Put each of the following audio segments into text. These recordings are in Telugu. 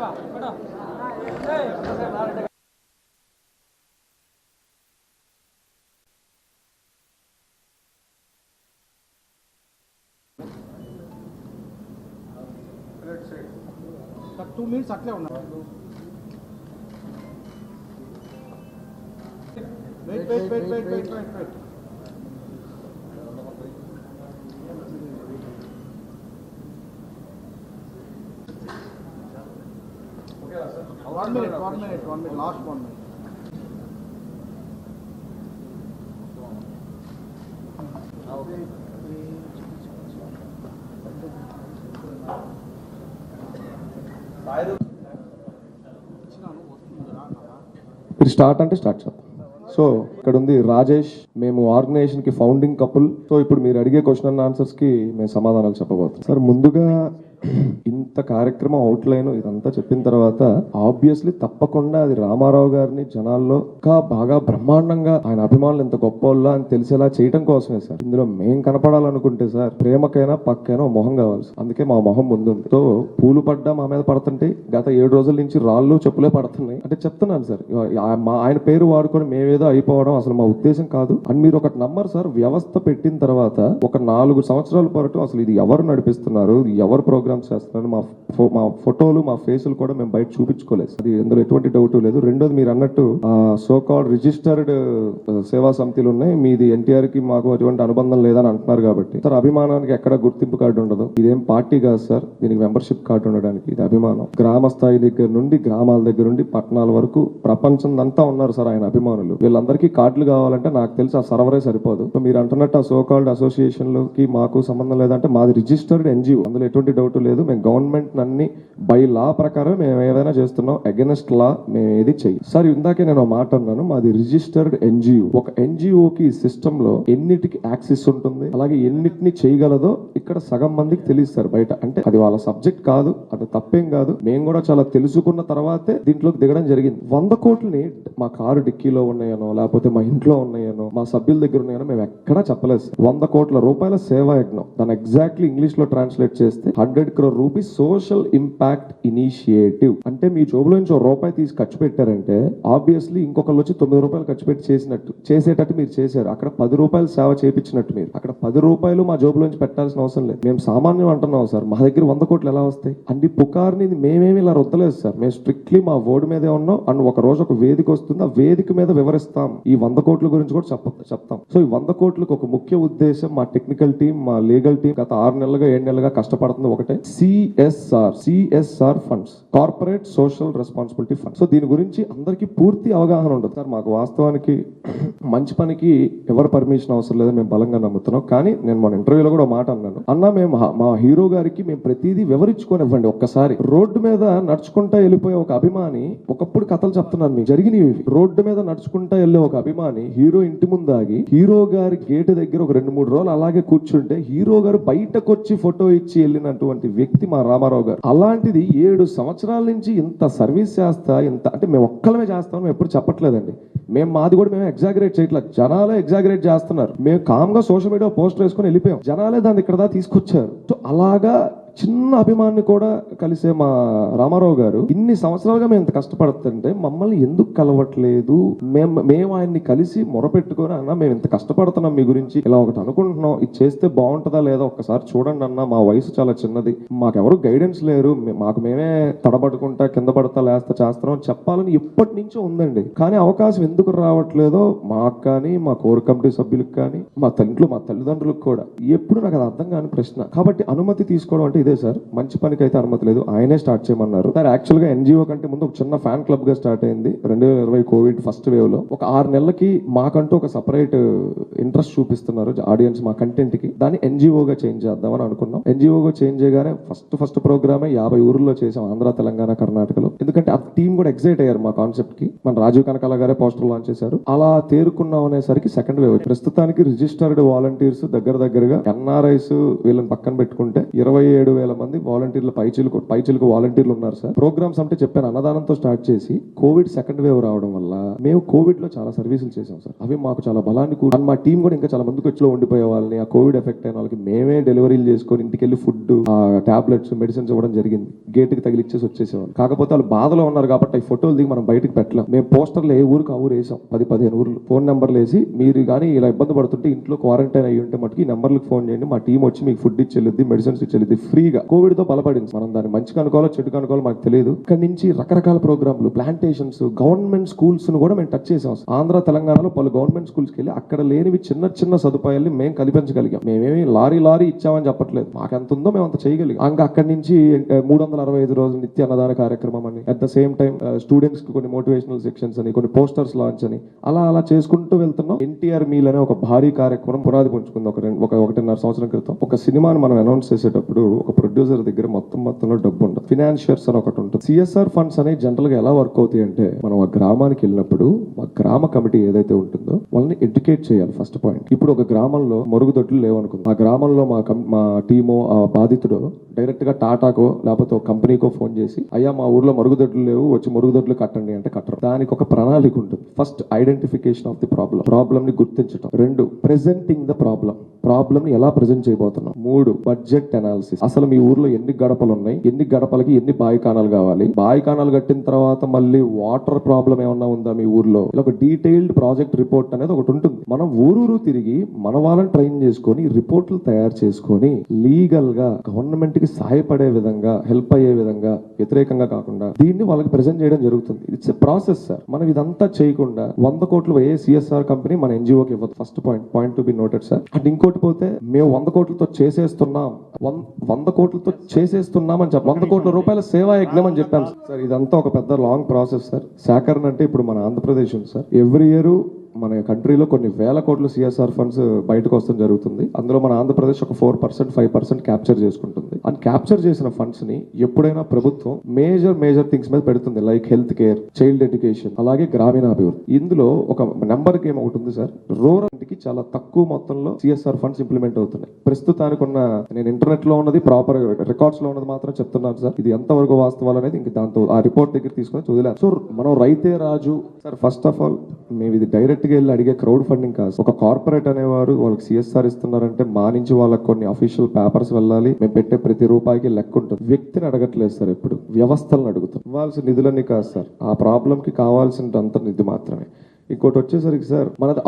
2 minutes అట్లే ఉన్నా. వెయిట్. 1 minute, last 1 minute. మీరు స్టార్ట్ అంటే స్టార్ట్ చేద్దాం. సో ఇక్కడ ఉంది రాజేష్, మేము ఆర్గనైజేషన్ కి ఫౌండింగ్ కపుల్. సో ఇప్పుడు మీరు అడిగే క్వశ్చన్ అండ్ ఆన్సర్స్ కి మేము సమాధానాలు చెప్పబోతున్నాం. సార్ ముందుగా ఇంత కార్యక్రమం అవుట్లైన్ ఇదంతా చెప్పిన తర్వాత ఆబ్వియస్లీ తప్పకుండా అది రామారావు గారిని జనాల్లో ఇంకా బాగా బ్రహ్మాండంగా ఆయన అభిమానులు ఎంత గొప్ప వాళ్ళ అని తెలిసేలా చేయడం కోసమే సార్. ఇందులో మేం కనపడాలనుకుంటే సార్ ప్రేమకైనా పక్కైనా మొహం కావాలి. అందుకే మా మొహం ముందుంది. సో పూలు పడ్డా మా మీద పడుతుంటే గత 7 రోజుల నుంచి రాళ్ళు చెప్పులే పడుతున్నాయి అంటే చెప్తున్నాను సార్. ఆయన పేరు వాడుకొని మేమేదో అయిపోవడం అసలు మా ఉద్దేశం కాదు. అండ్ మీరు ఒకటి నమ్మరు సార్, వ్యవస్థ పెట్టిన తర్వాత ఒక 4 సంవత్సరాల పాటు అసలు ఇది ఎవరు నడిపిస్తున్నారు, ఇది ఎవరు ప్రోగ్రామ్స్ చేస్తున్నారు, మా ఫోటోలు మా ఫేసులు కూడా మేము బయట చూపించుకోలేదు. అది అందులో ఎటువంటి డౌట్ లేదు. రెండోది మీరు అన్నట్టు సో కాల్డ్ రిజిస్టర్డ్ సేవా సమితిలు ఉన్నాయి, మీది ఎన్టీఆర్ కి మాకు అటువంటి అనుబంధం లేదని అంటున్నారు కాబట్టి సార్ అభిమానానికి ఎక్కడ గుర్తింపు కార్డు ఉండదు. ఇదేం పార్టీ కాదు సార్, దీనికి మెంబర్షిప్ కార్డు ఉండడానికి. ఇది అభిమానం. గ్రామ స్థాయి దగ్గర నుండి గ్రామాల దగ్గర నుండి పట్టణాల వరకు ప్రపంచం అంతా ఉన్నారు సార్ ఆయన అభిమానులు. వీళ్ళందరికీ కార్డులు కావాలంటే నాకు తెలిసి ఆ సర్వరే సరిపోదు. మీరు అంటున్నట్టు ఆ సో కాల్డ్ అసోసియేషన్లకి మాకు సంబంధం లేదంటే మాది రిజిస్టర్డ్ ఎన్జిఓ, అందులో ఎటువంటి డౌట్ లేదు. మేము గవర్నమెంట్ అన్ని బై లా ప్రకారం మేము ఏదైనా చేస్తున్నాం, అగెన్స్ట్ లా మేము ఏది చెయ్యి. సార్ ఇందాకే నేను మాట అన్నాను, మాది రిజిస్టర్డ్ ఎన్జిఓ. ఒక ఎన్జిఓకి సిస్టమ్ లో ఎన్నిటికి యాక్సెస్ ఉంటుంది, అలాగే ఎన్నిటిని చేయగలదో ఇక్కడ సగం మందికి తెలియదు బయట. అంటే అది వాళ్ళ సబ్జెక్ట్ కాదు, అది తప్పేం కాదు. మేము కూడా చాలా తెలుసుకున్న తర్వాతే దీంట్లోకి దిగడం జరిగింది. 100 కోట్లని మా కారు డిక్కీలో ఉన్నాయనో లేకపోతే మా ఇంట్లో ఉన్నాయనో మా సభ్యుల దగ్గర ఉన్నాయనో మేము ఎక్కడా చెప్పలేదు. 100 కోట్ల రూపాయల సేవా యజ్ఞం, దాన్ని ఎగ్జాక్ట్లీ ఇంగ్లీష్ లో ట్రాన్స్లేట్ చేస్తే 100 crore rupees social impact initiative. అంటే మీ జోబులో నుంచి ₹1 తీసి ఖర్చు పెట్టారంటే ఆబ్వియస్లీ ఇంకొకళ్ళు వచ్చి ₹9 ఖర్చు పెట్టి చేసేటట్టు మీరు చేశారు. అక్కడ ₹10 సేవ చేయించినట్టు. మీరు అక్కడ ₹10 మా జోబులో నుంచి పెట్టాల్సిన అవసరం లేదు. మేము సామాన్యం అంటున్నాం సార్, మా దగ్గర 100 కోట్లు ఎలా వస్తాయి? అన్ని పుకార్ని మేమేమి ఇలా రుద్దలేదు సార్. మేము స్ట్రిక్ట్లీ మా బోర్డు మీదే ఉన్నాం. అండ్ ఒక రోజు ఒక వేదిక వస్తుంది, ఆ వేదిక మీద వివరిస్తాం. ఈ 100 కోట్ల గురించి కూడా చెప్తాం. సో ఈ 100 కోట్లకు ఒక ముఖ్య ఉద్దేశం, మా టెక్నికల్ టీం, మా లీగల్ టీం గత 6 నెలలుగా 7 నెలలుగా కష్టపడుతుంది ఒకటే, CSR funds, corporate social responsibility fund. So దీని గురించి అందరికీ పూర్తి అవగాహన ఉండదు సార్. మాకు వాస్తవానికి మంచి పనికి ఎవరు పర్మిషన్ అవసరం లేదని మేము బలంగా నమ్ముతున్నాం. కానీ నేను మన ఇంటర్వ్యూలో కూడా మాట అన్నాను, మేము మా హీరో గారికి మేము ప్రతిదీ వివరించుకొని ఇవ్వండి. ఒక్కసారి రోడ్డు మీద నడుచుకుంటా వెళ్ళిపోయే ఒక అభిమాని, ఒకప్పుడు కథలు చెప్తున్నాను మీకు జరిగినవి, రోడ్డు మీద నడుచుకుంటా వెళ్ళే ఒక అభిమాని హీరో ఇంటి ముందు ఆగి హీరో గారి గేటు దగ్గర ఒక 2-3 రోజులు అలాగే కూర్చుంటే హీరో గారు బయటకు వచ్చి ఫోటో ఇచ్చి వెళ్ళినటువంటి వ్యక్తి మా రామారావు గారు. అలాంటిది 7 సంవత్సరాల నుంచి ఇంత సర్వీస్ చేస్తా, ఇంత అంటే మేము ఒక్కలమే చేస్తామని మేము ఎప్పుడు చెప్పట్లేదండి. మాది కూడా మేము ఎగ్జాగరేట్ చేయట్లేదు, జనాలే ఎగ్జాగరేట్ చేస్తున్నారు. మేము కామ్గా సోషల్ మీడియా పోస్టర్ వేసుకొని వెళ్ళిపోయాం, జనాలే దాన్ని ఇక్కడ దాకా తీసుకొచ్చారు. సో అలాగా చిన్న అభిమాన్ని కూడా కలిసే మా రామారావు గారు ఇన్ని సంవత్సరాలుగా మేము ఇంత కష్టపడుతుంటే మమ్మల్ని ఎందుకు కలవట్లేదు? మేము ఆయన్ని కలిసి మొరపెట్టుకొని, అన్న మేము ఇంత కష్టపడుతున్నాం మీ గురించి, ఇలా ఒకటి అనుకుంటున్నాం, ఇది చేస్తే బాగుంటుందా లేదా ఒక్కసారి చూడండి అన్న, మా వయసు చాలా చిన్నది, మాకెవరు గైడెన్స్ లేరు, మాకు మేమే తడబడుకుంటా కింద పడతా లేస్తా చేస్తున్నాం అని చెప్పాలని ఎప్పటి నుంచో ఉందండి. కానీ అవకాశం ఎందుకు రావట్లేదో మాకు కానీ, మా కోర్ కమిటీ సభ్యులకు కానీ, మా తల్లిదండ్రులకు కూడా ఎప్పుడు నాకు అది అర్థం కాని ప్రశ్న. కాబట్టి అనుమతి తీసుకోవడం అంటే ఇదే సార్. మంచి పనికి అయితే అనుమతి లేదు, ఆయనే స్టార్ట్ చేయమన్నారు సార్. యాక్చువల్ గా ఎన్జిఓ కంటే ముందు ఒక చిన్న ఫ్యాన్ క్లబ్ గా స్టార్ట్ అయింది 2020 కోవిడ్ ఫస్ట్ వేవ్ లో. ఒక 6 నెలలకి మాకంటూ ఒక సపరేట్ ఇంట్రెస్ట్ చూపిస్తున్నారు ఆడియన్స్ మా కంటెంట్ కి. దాన్ని ఎన్జిఓగా చేంజ్ చేద్దామని అనుకున్నాం. ఎన్జిఓగా చేంజ్ చేయగానే ఫస్ట్ ప్రోగ్రామే 50 ఊర్లో చేసాం, ఆంధ్ర, తెలంగాణ, కర్ణాటకలో. ఎందుకంటే ఆ టీం కూడా ఎక్సైట్ అయ్యారు మా కాన్సెప్ట్ కి. మన రాజీవ్ కనకాల గారే పోస్టర్ లాంచ్ చేశారు. అలా తేరుకున్నాం అనేసరికి సెకండ్ వేవ్. ప్రస్తుతానికి రిజిస్టర్డ్ వాలంటీర్స్ దగ్గరగా NRIs వీళ్ళని పక్కన పెట్టుకుంటే 27 7,000 మంది వాలంటీర్లు పైచిలకు వాలంటీర్లు ఉన్నారు సార్. ప్రోగ్రామ్స్ అంటే చెప్పాను, అన్నదానంతో స్టార్ట్ చేసి కోవిడ్ సెకండ్ వేవ్ రావడం వల్ల మేము కోవిడ్ లో చాలా సర్వీసులు చేసాం సార్. అవి మాకు చాలా బలాన్ని మా టీం కూడా ఇంకా చాలా మందికి వచ్చి ఉండిపోయే వాళ్ళని, ఆ కోవిడ్ ఎఫెక్ట్ అయిన వాళ్ళకి మేమే డెలివరీలు చేసుకొని ఇంటికి వెళ్ళి ఫుడ్, టాబ్లెట్స్, మెడిసిన్స్ ఇవ్వడం జరిగింది. గేట్ కి తగిలిచ్చేసి వచ్చేసేవాళ్ళు. కాకపోతే వాళ్ళు బాధలో ఉన్నారు కాబట్టి ఈ ఫోటోలు దిగి మనం బయటకు పెట్టలేం. మేము పోస్టర్లు ఏ ఊరికి ఆ ఊరు వేసాం, 10-15 ఊర్లు. ఫోన్ నెంబర్లు వేసి మీరు కానీ ఇలా ఇబ్బంది పడుతుంటే ఇంట్లో క్వారంటైన్ అయ్యి ఉంటే మటుకు ఈ నెంబర్లకు ఫోన్ చేయండి, మా టీం వచ్చి మీకు ఫుడ్ ఇచ్చేది, మెడిసిన్స్ ఇచ్చేది ఫ్రీగా. కోవిడ్ తో బలపడింది. మనం దాన్ని మంచిగా అనుకోవాలో చెడుగా అనుకోవాలో మాకు తెలియదు. ఇక్కడ నుంచి రకరకాల ప్రోగ్రాంలు, ప్లాంటేషన్స్, గవర్నమెంట్ స్కూల్స్ ను కూడా మేము టచ్ చేసాం. ఆంధ్ర తెలంగాణలో పలు గవర్నమెంట్ స్కూల్స్కి వెళ్ళి అక్కడ లేనివి చిన్న చిన్న సదుపాయాలు మేము కల్పించగలిగాం. మేమేమి లారీ ఇచ్చామని చెప్పట్లేదు, మాకు ఎంత ఉందో మేము అంత చేయగలిగాం. ఇంకా అక్కడి నుంచి 365 రోజులు నిత్య అన్నదాన కార్యక్రమం అని, at the same time students కి కొన్ని మోటివేషనల్ సెక్షన్స్ అని, కొన్ని పోస్టర్స్ లాంచ్ అని, అలా చేసుకుంటూ వెళ్తున్నాం. ఎన్టీఆర్ మీల్ అనే ఒక భారీ కార్యక్రమం పునాది పుంజుకుంది 1.5 సంవత్సరం క్రితం. ఒక సినిమాను మనం అనౌన్స్ చేసేటప్పుడు ఒక ప్రొడ్యూసర్ దగ్గర మొత్తంలో డబ్బు ఉండదు. ఫినాన్షియర్స్ అని ఒకటి ఉంటుంది. సిఎస్ఆర్ ఫండ్స్ అనేవి జనరల్ గా ఎలా వర్క్ అవుతాయి అంటే, మనం ఆ గ్రామానికి వెళ్ళినప్పుడు ఆ గ్రామ కమిటీ ఏదైతే ఉంటుందో వాళ్ళని ఎడ్యుకేట్ చేయాలి. First point. ఇప్పుడు ఒక గ్రామంలో మరుగుదొడ్లు లేవనుకుంది. ఆ గ్రామంలో మా టీమో, ఆ బాధితుడు డైరెక్ట్ గా టాటాకో లేకపోతే ఒక కంపెనీకో ఫోన్ చేసి, అయ్యా మా ఊర్లో మరుగుదొడ్లు లేవు, వచ్చి మరుగుదొడ్లు కట్టండి అంటే కట్టరు. దానికి ఒక ప్రణాళిక ఉంటుంది. First identification of the problem ని గుర్తించడం. 2 ప్రెజెంటింగ్ ద ప్రాబ్లం ని ఎలా ప్రెజెంట్ చేయబోతున్నాం. 3 బడ్జెట్ అనాలిసిస్. అసలు మీ ఊర్లో ఎన్ని గడపలు ఉన్నాయి, ఎన్ని గడపలకి ఎన్ని బాయికానాలు కావాలి, బాయికానాలు కట్టిన తర్వాత మళ్ళీ వాటర్ ప్రాబ్లం ఏమన్నా ఉందా మీ ఊర్లో, ఇలా ఒక డీటెయిల్డ్ ప్రాజెక్ట్ రిపోర్ట్ అనేది ఒకటి ఉంటుంది. మనం ఊరూరు తిరిగి మన వాళ్ళని ట్రైన్ చేసుకొని రిపోర్ట్లు తయారు చేసుకొని లీగల్ గా గవర్నమెంట్ కి సహాయపడే విధంగా, హెల్ప్ అయ్యే విధంగా, వ్యతిరేకంగా కాకుండా దీన్ని వాళ్ళకి ప్రెజెంట్ చేయడం జరుగుతుంది. It's a process sir. మనం ఇదంతా చేయకుండా 100 కోట్లు ఏ సిఎస్ఆర్ కంపెనీ మన ఎన్జిఓకి ఇవ్వదు. First point to be noted sir. And ఇంకోటి పోతే, మేము 100 కోట్లతో చేసేస్తున్నాం, 100 కోట్లతో చేసేస్తున్నాం అని చెప్పి 100 కోట్ల రూపాయల సేవా యజ్ఞం అని చెప్పాను సార్. ఇదంతా ఒక పెద్ద లాంగ్ ప్రాసెస్ సార్. సేకరణ అంటే ఇప్పుడు మన ఆంధ్రప్రదేశ్ ఉంది సార్. ఎవ్రీ ఇయర్ మన కంట్రీలో కొన్ని వేల కోట్ల సిఎస్ఆర్ ఫండ్స్ బయటకు వస్తాం జరుగుతుంది. అందులో మన ఆంధ్రప్రదేశ్ ఒక 4%, 5% క్యాప్చర్ చేసుకుంటుంది. అండ్ క్యాప్చర్ చేసిన ఫండ్స్ ని ఎప్పుడైనా ప్రభుత్వం మేజర్ థింగ్స్ మీద పెడుతుంది. Like health care, child education, అలాగే గ్రామీణాభివృద్ధి. ఇందులో ఒక నెంబర్ గేమ్ ఒకటి ఉంది సార్. రూరల్ కి చాలా తక్కువ మొత్తంలో సిఎస్ఆర్ ఫండ్స్ ఇంప్లిమెంట్ అవుతున్నాయి. ప్రస్తుతానికి ఉన్న, నేను ఇంటర్నెట్ లో ఉన్నది, ప్రాపర్ రికార్డ్స్ లో ఉన్నది మాత్రం చెప్తున్నాను సార్. ఇది ఎంతవరకు వాస్తవాలు అనేది ఇంక దాంతో ఆ రిపోర్ట్ దగ్గర తీసుకొని చదివలేదు. సో మనం రైతే రాజు సార్. ఫస్ట్ ఆఫ్ ఆల్ మేము ఇది డైరెక్ట్ గా వెళ్ళి అడిగే క్రౌడ్ ఫండింగ్ కాదు. ఒక కార్పొరేట్ అనేవారు వాళ్ళకి సిఎస్ఆర్ ఇస్తున్నారంటే మా నుంచి వాళ్ళకి కొన్ని అఫీషియల్ పేపర్స్ వెళ్ళాలి. మేము పెట్టే ప్రతి రూపాయికి లెక్క ఉంటుంది. వ్యక్తిని అడగట్లేదు సార్, ఎప్పుడు వ్యవస్థలను అడుగుతాం. ఇవ్వాల్సిన నిధులన్నీ కాదు సార్, ఆ ప్రాబ్లం కి కావాల్సినంత నిధి మాత్రమే. ఇంకోటి వచ్చేసరికి సార్, మనది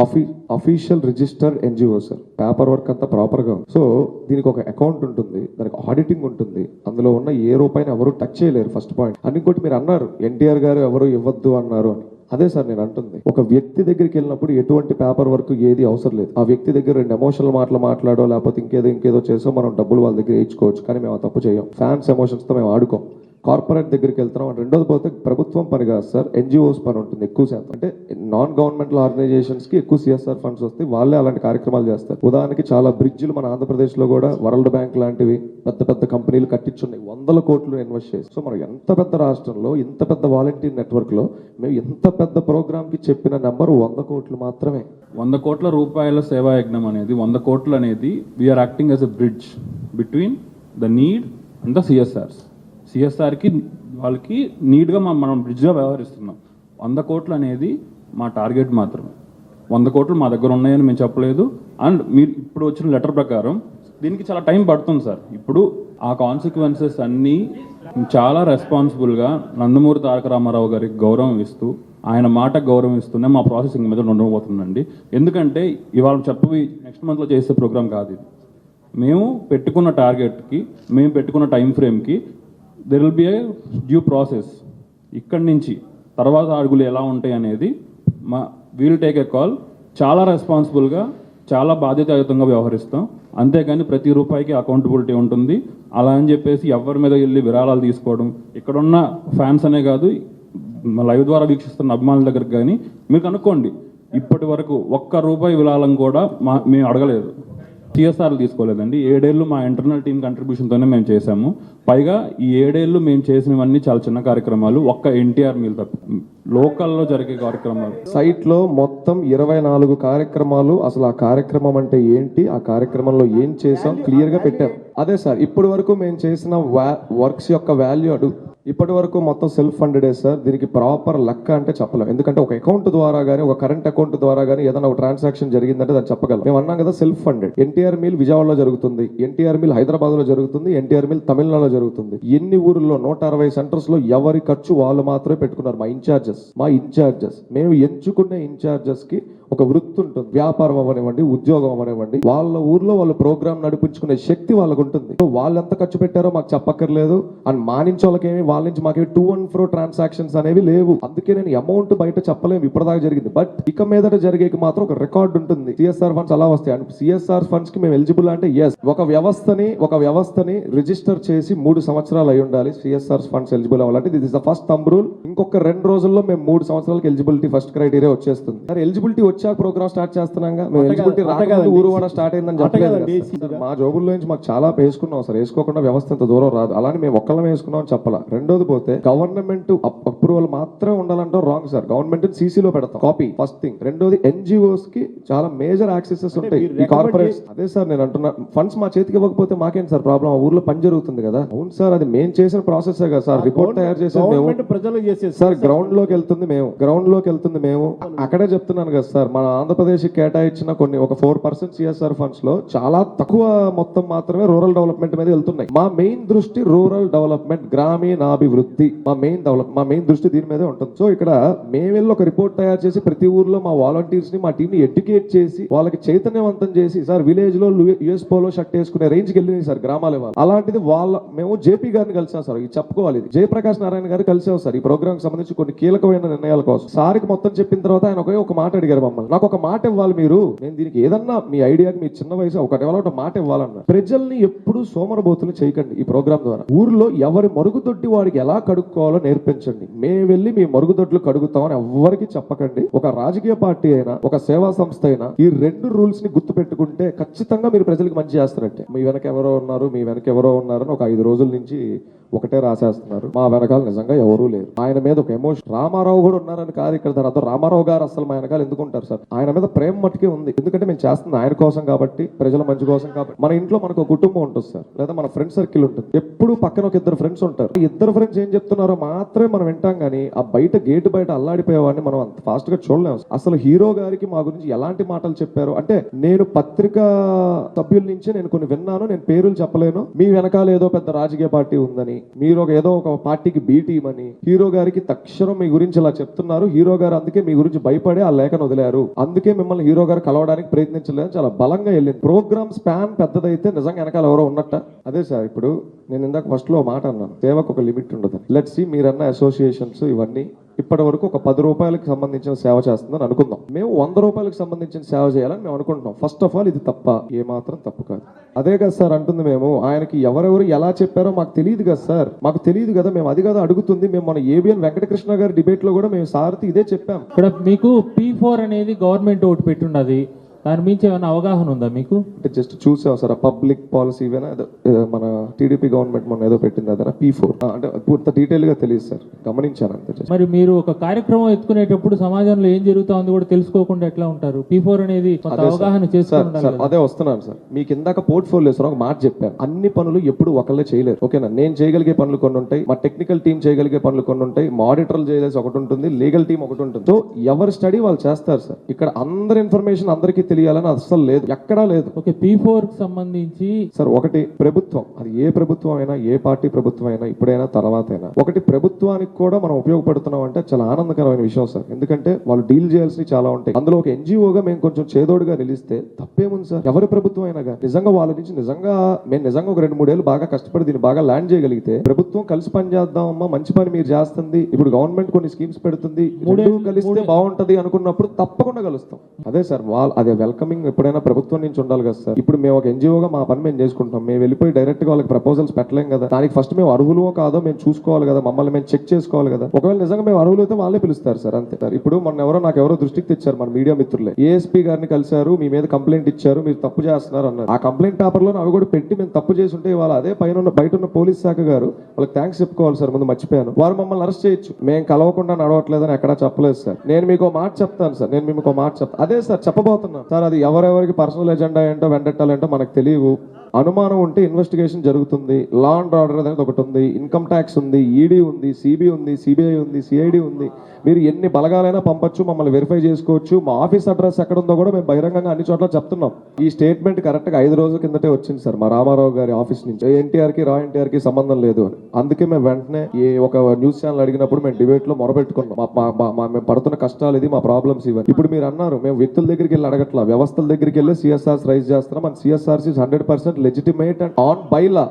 official registered NGO sir. Paper work అంతా ప్రాపర్ గా ఉంది. సో దీనికి ఒక అకౌంట్ ఉంటుంది, దానికి ఆడిటింగ్ ఉంటుంది. అందులో ఉన్న ఏ రూపాయిని ఎవరు టచ్ చేయలేరు. First point. అండ్ ఇంకోటి మీరు అన్నారు ఎన్టీఆర్ గారు ఎవరు ఇవ్వద్దు అన్నారు అని. అదే సార్ నేను అంటుంది. ఒక వ్యక్తి దగ్గరికి వెళ్ళినప్పుడు ఎటువంటి పేపర్ వర్క్ ఏది అవసరం లేదు. ఆ వ్యక్తి దగ్గర 2 ఎమోషనల్ మాట్లాడో లేకపోతే ఇంకేదో చేసో మనం డబ్బులు వాళ్ళ దగ్గర వేయించుకోవచ్చు. కానీ మేము తప్పు చేయం. ఫ్యాన్స్ ఎమోషన్స్ తో మేము ఆడుకోం. కార్పొరేట్ దగ్గరికి వెళ్తున్నాం. రెండోది పోతే ప్రభుత్వం పని కాదు సార్, ఎన్జిఓస్ పని ఉంటుంది ఎక్కువ శాతం. అంటే నాన్ గవర్నమెంటల్ ఆర్గనైజేషన్స్ కి ఎక్కువ సిఎస్ఆర్ ఫండ్స్ వస్తాయి, వాళ్ళే అలాంటి కార్యక్రమాలు చేస్తారు. ఉదాహరణకి చాలా బ్రిడ్జిలు మన ఆంధ్రప్రదేశ్ లో కూడా వరల్డ్ బ్యాంక్ లాంటివి పెద్ద కంపెనీలు కట్టించున్నాయి, 100 కోట్లు ఇన్వెస్ట్ చేసి. సో మనం ఎంత పెద్ద రాష్ట్రంలో, ఇంత పెద్ద వాలంటీర్ నెట్వర్క్ లో మేము ఎంత పెద్ద ప్రోగ్రామ్ కి చెప్పిన నెంబర్ 100 కోట్లు మాత్రమే. 100 కోట్ల రూపాయల సేవా యజ్ఞం అనేది, 100 కోట్లు అనేది we're acting as a bridge between the need and the CSRs. సిఎస్ఆర్కి వాళ్ళకి నీడ్గా మనం బ్రిడ్జ్గా వ్యవహరిస్తున్నాం. 100 కోట్లు అనేది మా టార్గెట్ మాత్రమే. 100 కోట్లు మా దగ్గర ఉన్నాయని మేము చెప్పలేదు. అండ్ మీరు ఇప్పుడు వచ్చిన లెటర్ ప్రకారం దీనికి చాలా టైం పడుతుంది సార్. ఇప్పుడు ఆ కాన్సిక్వెన్సెస్ అన్నీ చాలా రెస్పాన్సిబుల్గా నందమూరి తారక రామారావు గారికి గౌరవం ఇస్తూ, ఆయన మాట గౌరవం ఇస్తూనే మా ప్రాసెసింగ్ మీద ఉండబోతుందండి. ఎందుకంటే ఇవాళ చెప్పి నెక్స్ట్ మంత్లో చేసే ప్రోగ్రామ్ కాదు ఇది. మేము పెట్టుకున్న టార్గెట్కి, మేము పెట్టుకున్న టైం ఫ్రేమ్కి there will be a due process. ఇక్కడి నుంచి తర్వాత అడుగులు ఎలా ఉంటాయి అనేది వీల్ టేక్ ఏ కాల్. చాలా రెస్పాన్సిబుల్గా, చాలా బాధ్యతాయుతంగా వ్యవహరిస్తాం. అంతేగాని ప్రతి రూపాయికి అకౌంటబిలిటీ ఉంటుంది. అలా అని చెప్పేసి ఎవరి మీద వెళ్ళి విరాళాలు తీసుకోవడం, ఇక్కడున్న ఫ్యాన్స్ అనే కాదు, లైవ్ ద్వారా వీక్షిస్తున్న అభిమానుల దగ్గరకు కానీ మీరు కనుక్కోండి, ఇప్పటి వరకు 1 రూపాయి విరాళం కూడా మేము అడగలేదు. సిఎస్ఆర్లు తీసుకోలేదండి. 7 ఏళ్ళు మా ఇంటర్నల్ టీమ్ కంట్రిబ్యూషన్తోనే మేము చేసాము. పైగా ఈ 7 ఏళ్ళు మేము చేసినవన్నీ చాలా చిన్న కార్యక్రమాలు, ఒక్క ఎన్టీఆర్ మీల్ తప్ప లోకల్లో జరిగే కార్యక్రమాలు. సైట్ లో మొత్తం 24 కార్యక్రమాలు. అసలు ఆ కార్యక్రమం అంటే ఏంటి, ఆ కార్యక్రమంలో ఏం చేసాం క్లియర్ గా పెట్టాం. అదే సార్, ఇప్పటి వరకు మేము చేసిన వర్క్స్ యొక్క వాల్యూ ఇప్పటి వరకు మొత్తం సెల్ఫ్ ఫండెడే సార్. దీనికి ప్రాపర్ లెక్క అంటే చెప్పలేం, ఎందుకంటే ఒక అకౌంట్ ద్వారా కానీ ఒక కరెంట్ అకౌంట్ ద్వారా కానీ ఏదైనా ఒక ట్రాన్సాక్షన్ జరిగిందంటే దాన్ని చెప్పగలం. మేము అన్నాం కదా సెల్ఫ్ ఫండెడ్. ఎన్టీఆర్ మీల్ విజయవాడలో జరుగుతుంది, ఎన్టీఆర్ మీల్ హైదరాబాద్ లో జరుగుతుంది, ఎన్టీఆర్ మీల్ తమిళనాడులో జరుగుతుంది. ఎన్ని ఊర్లో 160 సెంటర్స్ లో ఎవరి ఖర్చు వాళ్ళు మాత్రమే పెట్టుకున్నారు. మా ఇన్ఛార్జెస్ మేము ఎంచుకునే ఇన్ఛార్జెస్ కి ఒక వృత్తి ఉంటుంది. వ్యాపారం అవనివ్వండి, ఉద్యోగం అవనివ్వండి, వాళ్ళ ఊర్లో వాళ్ళు ప్రోగ్రామ్ నడిపించుకునే శక్తి వాళ్ళకు ఉంటుంది. వాళ్ళు ఎంత ఖర్చు పెట్టారో మాకు చెప్పక్కర్లేదు. అండ్ మా నుంచి వాళ్ళకేమి, వాళ్ళ నుంచి మాకేమి టూ అండ్ ఫ్రో ట్రాన్సాక్షన్స్ అనేవి లేవు. అందుకే నేను అమౌంట్ బయట చెప్పలేము ఇప్పటిదాకా జరిగింది. బట్ ఇక మీదట జరిగేకి మాత్రం ఒక రికార్డ్ ఉంటుంది. సిఎస్ఆర్ ఫండ్స్ అలా వస్తాయి. అండ్ సిఎస్ఆర్ ఫండ్స్ కి మేము ఎలిజిబుల్ అంటే ఎస్, ఒక వ్యవస్థని రిజిస్టర్ చేసి 3 సంవత్సరాలు అయి ఉండాలి సిఎస్ఆర్ ఫండ్స్ ఎలిజిబుల్ అవ్వాలంటే. This is the first thumb rule. ఇంకొక 2 రోజుల్లో మేము 3 సంవత్సరాలకి ఎలిజిబిలిటీ ఫస్ట్ క్రైటీరియా వచ్చేస్తుంది. సరే, ఎలిజిబిలిటీ వచ్చాక ప్రోగ్రామ్ స్టార్ట్ చేస్తున్నాం. మేము ఎలిజిబిలిటీ రాకముందు ఊరువాడ స్టార్ట్ అయిందని చెప్పలేదు. మా జోబుల్లో నుంచి మాకు చాలా వేసుకున్నాం సార్. వేసుకోకుండా వ్యవస్థ ఇంత దూరం రాదు. అలానే మేము ఒక్కళ్ళమే వేసుకున్నాం అని చెప్పాలా. రెండోది పోతే గవర్నమెంట్ అప్రూవల్ మాత్రమే ఉండాలంటే రాంగ్ సార్. గవర్నమెంట్ సీసీలో పెడతాం కాపీ, ఫస్ట్ థింగ్. రెండోది ఎన్జిఓస్ కి చాలా మేజర్ యాక్సెసెస్ ఉంటాయి. ఈ కార్పొరేట్స్ అదే సార్ నేను అంటున్నా, ఫండ్స్ మా చేతికి ఇవ్వకపోతే మాకేం సార్ ప్రాబ్లం? ఆ ఊర్లో పని జరుగుతుంది కదా. అవును సార్, అది మేము చేసిన ప్రాసెస్ కదా సార్. రిపోర్ట్ తయారు చేసేది మేము సార్. గ్రౌండ్ లోకి వెళ్తుంది మేము అక్కడే చెప్తున్నాను కదా సార్. మన ఆంధ్రప్రదేశ్ కేటాయించిన కొన్ని ఒక 4% సిఎస్ఆర్ ఫండ్స్ లో చాలా తక్కువ మొత్తం మాత్రమే రూరల్ డెవలప్మెంట్ మీద వెళ్తున్నాయి. మా మెయిన్ దృష్టి రూరల్ డెవలప్మెంట్, గ్రామీణాభివృద్ధి. మా మెయిన్ దృష్టి దీని మీదే ఉంటుంది. సో ఇక్కడ మేము వెళ్ళి ఒక రిపోర్ట్ తయారు చేసి ప్రతి ఊర్లో మా వాలంటీర్స్ ని, మా టీం ని ఎడ్యుకేట్ చేసి వాళ్ళకి చైతన్యవంతం చేసి సార్ విలేజ్ లో యుఎస్ పోలో షర్ట్ వేసుకునే రేంజ్ కి వెళ్ళింది సార్ గ్రామాల వాళ్ళు. అలాంటిది మేము జేపీ గారిని కలిసాం సార్. ఇది చెప్పుకోవాలి, ఇది జయప్రకాష్ నారాయణ గారు కలిసాం సార్. ఈ ప్రోగ్రామ్ కి సంబంధించి కొన్ని కీలకమైన నిర్ణయాల కోసం సార్కి మొత్తం చెప్పిన తర్వాత ఆయన ఒక మాట అడిగారు మమ్మల్ని. నాకు ఒక మాట ఇవ్వాలి మీరు, నేను దీనికి ఏదన్నా మీ ఐడియాకి మీ చిన్న వయసు ఒక మాట ఇవ్వాలన్నా. ప్రజల్ని ఎప్పుడు సోమరబోతులు చేయకండి. ఈ ప్రోగ్రామ్ ద్వారా ఊర్లో ఎవరి మరుగుదొడ్డి వాడికి ఎలా కడుక్కోవాలో నేర్పించండి. మేము వెళ్ళి మీ మరుగుదొడ్లు కడుగుతామని ఎవ్వరికి చెప్పకండి. ఒక రాజకీయ పార్టీ అయినా ఒక సేవా సంస్థ అయినా ఈ 2 రూల్స్ ని గుర్తు పెట్టుకుంటే ఖచ్చితంగా మీరు ప్రజలకు మంచి చేస్తారంటే. మీ వెనక ఎవరో ఉన్నారు అని ఒక 5 రోజుల నుంచి ఒకటే రాసేస్తున్నారు. మా వెనకాల నిజంగా ఎవరూ లేరు. ఆయన మీద ఒక ఎమోషన్. రామారావు కూడా ఉన్నారని కాదు ఇక్కడ తర్వాత. రామారావు గారు అసలు మా వెనకాల ఎందుకుంటారు సార్? ఆయన మీద ప్రేమ మట్టుకే ఉంది. ఎందుకంటే మేము చేస్తుంది ఆయన కోసం కాబట్టి, ప్రజల మంచి కోసం కాబట్టి. మన ఇంట్లో మనకు ఒక కుటుంబం ఉంటుంది సార్, లేదా మన ఫ్రెండ్ సర్కిల్ ఉంటుంది. ఎప్పుడు పక్కన ఒక 2 ఫ్రెండ్స్ ఉంటారు. 2 ఫ్రెండ్స్ ఏం చెప్తున్నారో మాత్రమే మనం వింటాం కానీ ఆ గేట్ బయట అల్లాడిపోయేవాడిని మనం అంత ఫాస్ట్ గా చూడలేము. అసలు హీరో గారికి మా గురించి ఎలాంటి మాటలు చెప్పారు అంటే, నేను పత్రికా సభ్యుల నుంచి నేను కొన్ని విన్నాను, నేను పేర్లు చెప్పలేను. మీ వెనకాల ఏదో పెద్ద రాజకీయ పార్టీ ఉందని, మీరు ఏదో ఒక పార్టీకి బీ టీం అని హీరో గారికి తక్షణం మీ గురించి ఇలా చెప్తున్నారు. హీరో గారు అందుకే మీ గురించి భయపడి ఆ లేఖను వదిలారు. అందుకే మిమ్మల్ని హీరో గారు కలవడానికి ప్రయత్నించలేదు. చాలా బలంగా వెళ్ళింది. ప్రోగ్రామ్ స్పాన్ పెద్దదైతే నిజంగా వెనకాల ఎవరో ఉన్నట్ట. అదే సార్, ఇప్పుడు నేను ఇందాక ఫస్ట్ లో మాట అన్నాను, సేవకు ఒక లిమిట్ ఉండదు. లెట్స్ సీ, మీరన్న అసోసియేషన్స్ ఇవన్నీ ఇప్పటి వరకు ఒక 10 రూపాయలకు సంబంధించిన సేవ చేస్తుందని అనుకుందాం. మేము 100 రూపాయలకు సంబంధించిన సేవ చేయాలని మేము అనుకుంటున్నాం. ఫస్ట్ ఆఫ్ ఆల్ ఇది తప్ప? ఏమాత్రం తప్పు కాదు. అదే కదా సార్ అంటుంది. మేము ఆయనకి ఎవరెవరు ఎలా చెప్పారో మాకు తెలియదు కదా సార్. మాకు తెలియదు కదా, మేము అది కదా అడుగుతుంది. మేము మన ఏబిఎన్ వెంకటకృష్ణ గారి డిబేట్ లో కూడా మేము సార్కి ఇదే చెప్పాం. ఇక్కడ మీకు P4 అనేది గవర్నమెంట్ ఒకటి పెట్టున్నది, దాని మించి ఏమైనా అవగాహన ఉందా మీకు? అంటే జస్ట్ చూసాం సార్. పబ్లిక్ పాలసీ మన టీడీపీ గవర్నమెంట్ మొన్న ఏదో పెట్టింది అదన P4 అంటే పూర్తి డీటెయిల్ గా తెలియదు సార్, గమనించాను అంతే. మరి మీరు ఒక కార్యక్రమం ఎత్తుకునేటప్పుడు సమాజంలో ఏం జరుగుతా ఉంది కూడా తెలుసుకోకుండా ఎట్లా ఉంటారు? P4 అనేది అవగాహన చేసుకోవాలి. అదే వస్తున్నాను సార్. మీకు ఇందాక పోర్ట్ఫోలియో సార్ ఒక మాట చెప్పాను. అన్ని పనులు ఎప్పుడు ఒకళ్ళే చేయలేరు. ఓకేనా? నేను చేయగలిగే పనులు కొన్ని ఉంటాయి, మా టెక్నికల్ టీం చేయగలిగే పనులు కొన్ని ఉంటాయి, మా ఆడిటర్లు చేయాల్సి ఒకటి ఉంటుంది, లీగల్ టీం ఒకటి ఉంటుంది. సో ఎవరి స్టడీ వాళ్ళు చేస్తారు సార్. ఇక్కడ అందరి ఇన్ఫర్మేషన్ అందరికీ తెలియాలని అసలు లేదు, ఎక్కడా లేదు. ఓకే, P4 కి సంబంధించి సార్ ఒకటి ప్రభుత్వం, అది ఏ ప్రభుత్వం అయినా, ఏ పార్టీ ప్రభుత్వం అయినా, ఇప్పుడైనా తర్వాత అయినా, ఒకటి ప్రభుత్వానికి కూడా మనం ఉపయోగపడుతున్నాం అంటే చాలా ఆనందకరమైన విషయం సార్. ఎందుకంటే వాళ్ళు డీల్ చేయాల్సినవి చాలా ఉంటాయి. అందులో ఒక ఎన్జిఓగా మేము కొంచెం చేదోడుగా నిలిస్తే తప్పేముంది సార్? ఎవరి ప్రభుత్వం అయినా కానీ నిజంగా వాళ్ళ నుంచి మేము ఒక 2-3 ఏళ్ళు బాగా కష్టపడి దీన్ని బాగా ల్యాండ్ చేయగలిగితే, ప్రభుత్వం కలిసి పని చేద్దామమ్మా, మంచి పని మీరు చేస్తుంది, ఇప్పుడు గవర్నమెంట్ కొన్ని స్కీమ్స్ పెడుతుంది, కలిస్తే బాగుంటది అనుకున్నప్పుడు తప్పకుండా కలుస్తాం. అదే సార్, అదే వెల్కమింగ్ ఎప్పుడైనా ప్రభుత్వం నుంచి ఉండాలి కదా సార్. ఇప్పుడు మేము ఒక ఎన్జిఓగా మా పని మేము చేసుకుంటాం, మేము వెళ్ళిపోయి డైరెక్ట్ గా వాళ్ళకి ప్రపోజల్స్ పెట్టలేం కదా. దానికి ఫస్ట్ మేము అర్హులో కాదో మేము చూసుకోవాలి కదా, మమ్మల్ని మేము చెక్ చేసుకోవాలి కదా. ఒకవేళ నిజంగా మేము అర్హులు అయితే వాళ్ళే పిలుస్తారు సార్, అంతే సార్. ఇప్పుడు మొన్న నాకు ఎవరో దృష్టికి తెచ్చారు మన మీడియా మిత్రులే, ఏఎస్పీ గారిని కలిశారు, మీ మీద కంప్లైంట్ ఇచ్చారు, మీరు తప్పు చేస్తున్నారు అన్నారు. ఆ కంప్లైంట్ పేపర్ లో అవి కూడా పెట్టి మేము తప్పు చేసి ఉంటే వాళ్ళ అదే బయట ఉన్న పోలీస్ శాఖ గారు వాళ్ళకి థ్యాంక్స్ చెప్పుకోవాలి సార్. ముందు మర్చిపోయాను, వారు మమ్మల్ని అరెస్ట్ చేయొచ్చు, మేము కలవకుండా నడవట్లేదని ఎక్కడా చెప్పలేదు సార్. నేను మీకు మాట చెప్తాను సార్, నేను మీకు మాట చెప్తాను, అదే సార్ చెప్పబోతున్నాను సార్. అది ఎవరెవరికి పర్సనల్ ఎజెండా ఏంటో వెంటెట్టాలేంటో మనకు తెలియవు. అనుమానం ఉంటే ఇన్వెస్టిగేషన్ జరుగుతుంది. లా అండ్ ఆర్డర్ అనేది ఒకటి ఉంది, ఇన్కమ్ ట్యాక్స్ ఉంది, ఈడీ ఉంది, సిబి ఉంది, సిబిఐ ఉంది, సిఐడి ఉంది. మీరు ఎన్ని బలగాలైనా పంపొచ్చు, మమ్మల్ని వెరిఫై చేసుకోవచ్చు. మా ఆఫీస్ అడ్రస్ ఎక్కడ ఉందో కూడా మేము బహిరంగంగా అన్ని చోట్ల చెప్తున్నాం. ఈ స్టేట్మెంట్ కరెక్ట్ గా 5 రోజుల కిందటే వచ్చింది సార్ మా రామారావు గారి ఆఫీస్ నుంచి. ఎన్టీఆర్ కి ఎన్టీఆర్ కి సంబంధం లేదు అని. అందుకే మేము వెంటనే ఒక న్యూస్ ఛానల్ అడిగినప్పుడు మేము డిబేట్ లో మొరబెట్టుకున్నాం, మేము పడుతున్న కష్టాలు ఇది, మా ప్రాబ్లమ్స్ ఇవన్నీ. ఇప్పుడు మీరు అన్నారు మేము వ్యక్తుల దగ్గరికి వెళ్ళి అడగట్లా, వ్యవస్థల దగ్గరికి వెళ్ళి సిఎస్ఆర్స్ రైజ్ చేస్తున్నాం. And CSRs 100% legitimate and on bylaw.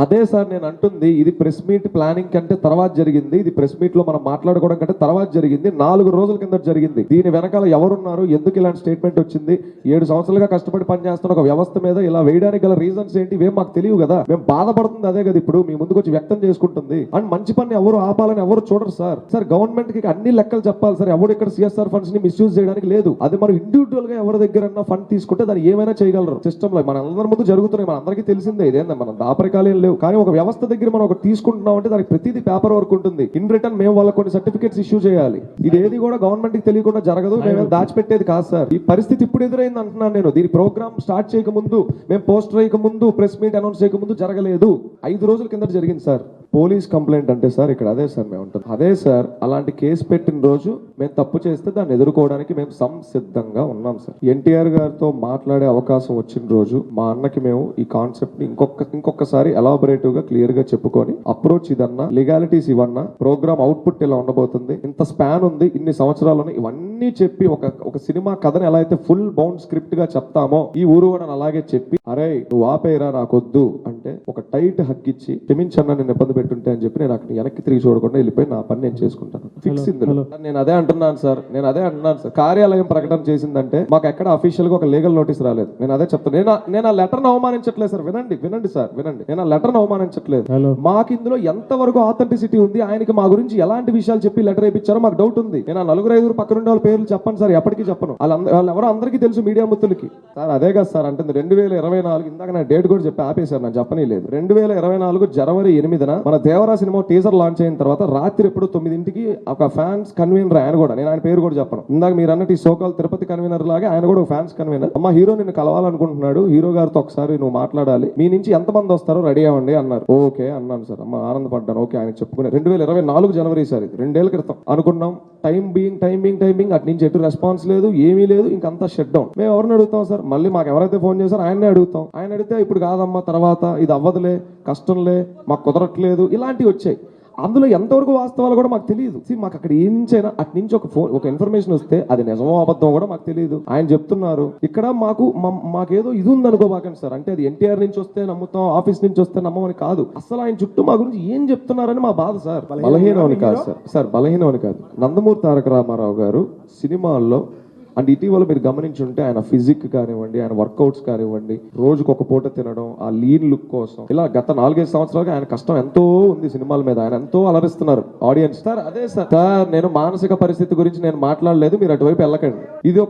అదే సార్ నేను అంటుంది, ఇది ప్రెస్ మీట్ ప్లానింగ్ కంటే తర్వాత జరిగింది, ఇది ప్రెస్ మీట్ లో మనం మాట్లాడుకోవడం కంటే తర్వాత జరిగింది, 4 రోజుల కింద జరిగింది. దీని వెనకాల ఎవరున్నారు, ఎందుకు ఇలాంటి స్టేట్మెంట్ వచ్చింది, 7 సంవత్సరాలుగా కష్టపడి పనిచేస్తున్న ఒక వ్యవస్థ మీద ఇలా వేయడానికి గల రీజన్స్ ఏంటి, ఇవేం మాకు తెలియదు కదా. మేము బాధపడుతుంది అదే కదా ఇప్పుడు మీ ముందుకు వచ్చి వ్యక్తం చేసుకుంటుంది. అండ్ మంచి పని ఎవరు ఆపాలని ఎవరు చూడరు సార్. సార్ గవర్నమెంట్ కి అన్ని లెక్కలు చెప్పాలి సార్, ఎవరు ఇక్కడ సిఎస్ఆర్ ఫండ్స్ ని మిస్యూజ్ చేయడానికి లేదు. అది మనం ఇండివిజువల్ గా ఎవరి దగ్గర ఫండ్ తీసుకుంటే దాన్ని ఏమైనా చేయగలరు. సిస్టమ్ లో మన అందరి ముందు జరుగుతున్నాయి, మన అందరికీ తెలిసిందే, ఇదేందా మనం దాపరికాలేం లేవు. కానీ ఒక వ్యవస్థ దగ్గర మనం ఒకటి తీసుకుంటున్నాం అంటే దానికి ప్రతిదీ పేపర్ వర్క్ ఉంటుంది. ఇన్ రిటర్న్ మేము వాళ్ళకి కొన్ని సర్టిఫికేట్స్ ఇష్యూ చేయాలి. ఇదేది కూడా గవర్నమెంట్ కి తెలియకుండా జరగదు, మేము దాచిపెట్టేది కాదు సార్. ఈ పరిస్థితి ఇప్పుడు ఎదురైంది అంటున్నాను నేను. దీని ప్రోగ్రామ్ స్టార్ట్ చేయక ముందు, మేము పోస్టర్ వేయక ముందు, ప్రెస్ మీట్ అనౌన్స్ చేయక ముందు జరగలేదు. 5 రోజుల కింద జరిగింది సార్. పోలీస్ కంప్లైంట్ అంటే సార్ ఇక్కడ అదే సార్ మేము ఉంటుంది, అదే సార్. అలాంటి కేసు పెట్టిన రోజు మేము తప్పు చేస్తే దాన్ని ఎదుర్కోవడానికి మేము సంసిద్ధంగా ఉన్నాం సార్. ఎన్టీఆర్ గారితో మాట్లాడే అవకాశం వచ్చిన రోజు మా అన్నకి మేము ఈ కాన్సెప్ట్ ని ఇంకొకసారి ఎలాబొరేటివ్ గా క్లియర్ గా చెప్పుకొని, అప్రోచ్ ఇదన్నా, లీగాలిటీస్ ఇవన్నా, ప్రోగ్రామ్ అవుట్పుట్ ఇలా ఉండబోతుంది, ఇంత స్పాన్ ఉంది, ఇన్ని సంవత్సరాలను ఇవన్నీ చెప్పి ఒక సినిమా కథను ఎలా అయితే ఫుల్ బౌండ్ స్క్రిప్ట్ గా చెప్తామో ఈ ఊరు కూడా అలాగే చెప్పి, అరే నువ్వు ఆపేరా నాకొద్దు అంటే ఒక టైట్ హక్ ఇచ్చి, క్షమించన్నా నేను ఇబ్బంది పెట్టుంటే అని చెప్పి నేను అక్కడ వెనక్కి తిరిగి చూడకుండా వెళ్ళిపోయి నా పని నేను చేసుకుంటాను. ఫిక్స్ ఇందులో నేను అదే అంటున్నాను సార్. కార్యాలయం ప్రకటన చేసిందంటే మాకు ఎక్కడ అఫీషియల్ గా ఒక లీగల్ నోటీస్ రాలేదు. నేను అదే చెప్తాను. నేను ఆ లెటర్ ను అవమానించట్లేదు సార్. వినండి సార్, నేను ఆ లెటర్ ను అవమానించట్లేదు. మాకు ఇందులో ఎంతవరకు ఆథెంటిసిటీ ఉంది, ఆయనకి మా గురించి ఎలాంటి విషయాలు చెప్పి లెటర్ వేయించారో మాకు డౌట్ ఉంది. నేను ఆ 4-5 పక్కన ఉండే వాళ్ళ పేర్లు చెప్పను సార్, ఎప్పటికీ చెప్పను. వాళ్ళు ఎవరో అందరికీ తెలుసు, మీడియా మిత్రులకి. సార్ అదే కదా సార్ అంటే 2024 ఇందాక నా డేట్ కూడా చెప్పి ఆపేశారు, నాకు చెప్పనే లేదు. 2024 జనవరి 8న మన దేవరా సినిమా టీజర్ లాంచ్ అయిన తర్వాత రాత్రి ఎప్పుడు 9ంటికి ఒక ఫ్యాన్స్ కన్వీనర్, ఆయన కూడా, నేను ఆయన పేరు కూడా చెప్పను, ఇందాక మీరు అన్నట్టు ఈ సోకాల్ తిరుపతి కన్వీనర్ లాగా ఆయన కూడా ఒక ఫ్యాన్స్ కన్వీనర్. అమ్మ హీరో నిన్ను కలవాలనుకుంటున్నాడు, హీరో గారితో ఒకసారి నువ్వు మాట్లాడాలి, మీ నుంచి ఎంతమంది వస్తారో రెడీ అవ్వండి అన్నారు. ఓకే అన్నాను సార్. అమ్మ ఆనందపడ్డాను. ఓకే ఆయన చెప్పుకునే 2024 జనవరి సార్, ఇది 2 ఏళ్ల క్రితం అనుకున్నాం. టైం బీయింగ్ అటు నుంచి ఎటు రెస్పాన్స్ లేదు, ఏమీ లేదు, ఇంకంతా షట్ డౌన్. మేము ఎవరిని అడుగుతాం సార్, మళ్ళీ మాకు ఎవరైతే ఫోన్ చేశారో ఆయన్నే అడుగుతాం. ఆయన అడిగితే ఇప్పుడు కాదమ్మా, తర్వాత ఇది అవ్వదులే, కష్టంలే, మాకు కుదరట్లేదు, ఇలాంటివి వచ్చాయి. అందులో ఎంతవరకు వాస్తవాలు కూడా మాకు తెలియదు. మాకు అక్కడ ఏం చేయనా అటు నుంచి ఒక ఇన్ఫర్మేషన్ వస్తే అది నిజమో అబద్ధం కూడా మాకు తెలియదు. ఆయన చెప్తున్నారు ఇక్కడ మాకేదో ఇది ఉంది అనుకోబాకండి సార్. అంటే అది ఎన్టీఆర్ నుంచి వస్తే నమ్ముతాం, ఆఫీస్ నుంచి వస్తే నమ్మమని కాదు. అసలు ఆయన చుట్టూ మా గురించి ఏం చెప్తున్నారని మా బాధ సార్. బలహీనం అని కాదు సార్, బలహీనం అని కాదు. నందమూరి తారక రామారావు గారు సినిమాల్లో అండ్ ఇటీవల మీరు గమనించుంటే ఆయన ఫిజిక్ కానివ్వండి, ఆయన వర్కౌట్స్ కానివ్వండి, రోజుకు ఒక పూట తినడం, ఆ లీన్ లుక్ కోసం, ఇలా గత 4-5 సంవత్సరాలుగా ఆయన కష్టం ఎంతో ఉంది సినిమాల మీద. ఆయన ఎంతో అలరిస్తున్నారు ఆడియన్స్. సార్ అదే సార్ నేను మానసిక పరిస్థితి గురించి నేను మాట్లాడలేదు, మీరు అటువైపు వెళ్ళకండి. ఇది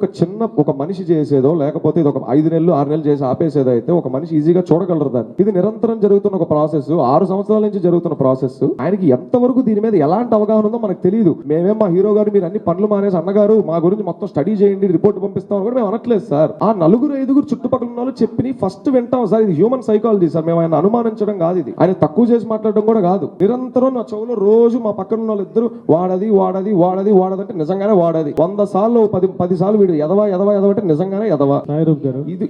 ఒక మనిషి చేసేదో, లేకపోతే ఇది ఒక 5 నెలలు 6 నెలలు చేసి ఆపేసేదో అయితే ఒక మనిషి ఈజీగా చూడగలరు దాన్ని. ఇది నిరంతరం జరుగుతున్న ఒక ప్రాసెస్, 6 సంవత్సరాల నుంచి జరుగుతున్న ప్రాసెస్. ఆయనకి ఎంతవరకు దీని మీద ఎలాంటి అవగాహన ఉందో మనకు తెలియదు. మేమేం మా హీరో గారు మీరు అన్ని పనులు మానేసి అన్నగారు మా గురించి మొత్తం స్టడీ చేయండి, రిపోర్ట్ పంపిస్తాం కూడా మేము అనట్లేదు సార్. ఆ 4-5 చుట్టుపక్కల ఉన్న వాళ్ళు చెప్పి ఫస్ట్ వింటాం సార్. ఇది హ్యూమన్ సైకాలజీ సార్. మేము ఆయన అనుమానించడం కాదు, ఇది ఆయన తక్కువ చేసి మాట్లాడడం కూడా కాదు. నిరంతరం నా చెవులో రోజు మా పక్కన ఉన్న వాళ్ళు ఇద్దరు వాడదంటే నిజంగానే వాడది. 100 సార్లు 10 సార్లు వీడు ఎదవా అంటే నిజంగానే ఎదవా.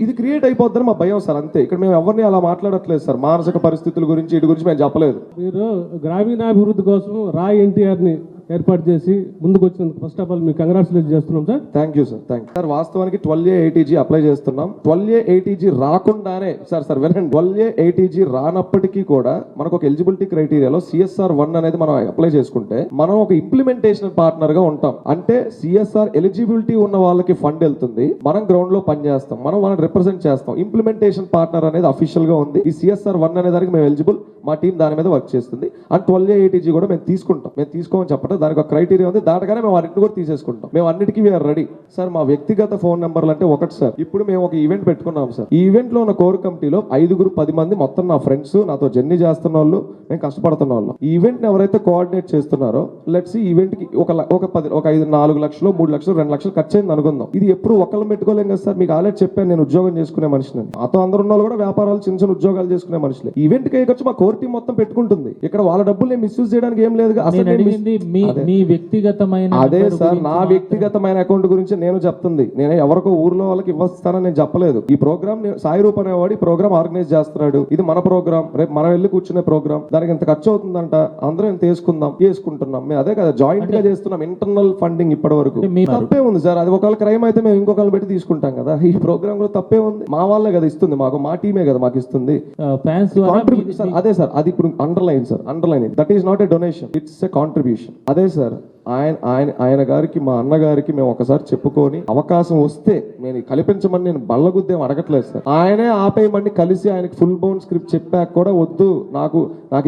ఇది క్రియేట్ అయిపోద్దని మా భయం సార్, అంతే. ఇక్కడ మేము ఎవరిని అలా మాట్లాడట్లేదు సార్. మానసిక పరిస్థితుల గురించి వీటి గురించి మేము చెప్పలేదు. మీరు గ్రామీణాభివృద్ధి కోసం రా ఎన్టీఆర్ ని ఏర్పాటు చేసి ముందుకు వచ్చినందుకు ఫస్ట్ ఆఫ్ ఆల్ మీకు కంగ్రాచులేట్ చేస్తున్నాం sir. Thank you sir, thank sir. వాస్తవానికి 12A ATG అప్లై చేస్తున్నాం. 12A ATG రాకుండానే సార్ వినండి, 12A ATG రానప్పటికీ కూడా మనకు ఒక ఎలిజిబిలిటీ క్రైటీరియాలో CSR 1 అనేది మనం అప్లై చేసుకుంటే మనం ఒక ఇంప్లిమెంటేషన్ పార్ట్నర్ గా ఉంటాం. అంటే CSR ఎలిజిబిలిటీ ఉన్న వాళ్ళకి ఫండ్ వెళ్తుంది, మనం గ్రౌండ్ లో పని చేస్తాం, మనం వాళ్ళని రిప్రజెంట్ చేస్తాం. ఇంప్లిమెంటేషన్ పార్ట్నర్ అనేది అఫీషియల్ గా ఉంది. ఈ CSR 1 అనే దానికి మేము ఎలిజిబుల్, మా టీం దాని మీద వర్క్ చేస్తుంది. అండ్ 12A ATG కూడా మేము తీసుకుంటాం. మేము తీసుకోమని చెప్పడం దానికి ఒక క్రైటీరియా ఉంది, దాటగానే మేము వాటిని కూడా తీసేసుకుంటాం. మేము అన్నిటికీ వీఆర్ రెడీ సార్. మా వ్యక్తిగత ఫోన్ నెంబర్లు అంటే ఒకటి సార్, ఇప్పుడు మేము ఒక ఈవెంట్ పెట్టుకున్నాం సార్. ఈ ఈవెంట్ లో ఉన్న కోర్ కమిటీలో 5-10 మంది మొత్తం నా ఫ్రెండ్స్, నాతో జర్నీ చేస్తున్న వాళ్ళు, మేము కష్టపడుతున్న వాళ్ళు. ఈ ఈవెంట్ ని ఎవరైతే కోఆర్డినేట్ చేస్తున్నారో లెట్స్ ఈ ఈవెంట్ కి ఒక 4 లక్షలు 3 లక్షలు 2 లక్షలు ఖర్చు అయింది అనుకుందాం. ఇది ఎప్పుడు ఒకళ్ళు పెట్టుకోలేం కదా సార్. మీకు ఆల్రెడీ చెప్పాను, నేను ఉద్యోగం చేసుకునే మనిషిని. మాతో అందరు ఉన్న వాళ్ళు కూడా వ్యాపారాలు చిన్న చిన్న ఉద్యోగాలు చేసుకునే మనుషులే. ఈవెంట్ కి ఖర్చు మా కోర్ టీం మొత్తం పెట్టుకుంటుంది. ఇక్కడ వాళ్ళ డబ్బులు మిస్యూజ్ చేయడానికి ఏం లేదు. నేను అడిగింది మీ వ్యక్తిగతమైన అదే నెంబర్ సార్, గురించి నా వ్యక్తిగతమైన అకౌంట్ గురించి నేను చెప్తుంది. నేను ఎవరికో ఊర్లో వాళ్ళకి ఇవ్వస్తానని నేను చెప్పలేదు. ఈ ప్రోగ్రామ్ సాయి రూప్ అనేవాడు ఈ ప్రోగ్రామ్ ఆర్గనైజ్ చేస్తున్నాడు. ఇది మన ప్రోగ్రామ్, రేపు మనం వెళ్ళి కూర్చునే ప్రోగ్రామ్. దానికి ఎంత ఖర్చు అవుతుందంట, అందరం ఎంత వేసుకుంటున్నాం. మేము అదే కదా జాయింట్ గా చేస్తున్నాం. ఇంటర్నల్ ఫండింగ్ ఇప్పటి వరకు తప్పే ఉంది సార్. అది ఒకవేళ క్రైమ్ అయితే మేము ఇంకొకళ్ళు పెట్టి తీసుకుంటాం కదా. ఈ ప్రోగ్రామ్ లో తప్పే ఉంది. మా వాళ్ళే కదా ఇస్తుంది మాకు, మా టీమే కదా మాకు ఇస్తుంది. ఫ్యాన్స్ సార్ అదే సార్, అది ఇప్పుడు underline sir, underline. That is not a donation, it's a contribution. అదే సార్, ఆయన గారికి, మా అన్నగారికి మేము ఒకసారి చెప్పుకొని అవకాశం వస్తే నేను కల్పించమని నేను బల్లగుద్దేం అడగట్లేదు సార్. ఆయనే ఆపేయమని కలిసి ఆయనకి ఫుల్ బౌండ్ స్క్రిప్ట్ చెప్పాక కూడా వద్దు, నాకు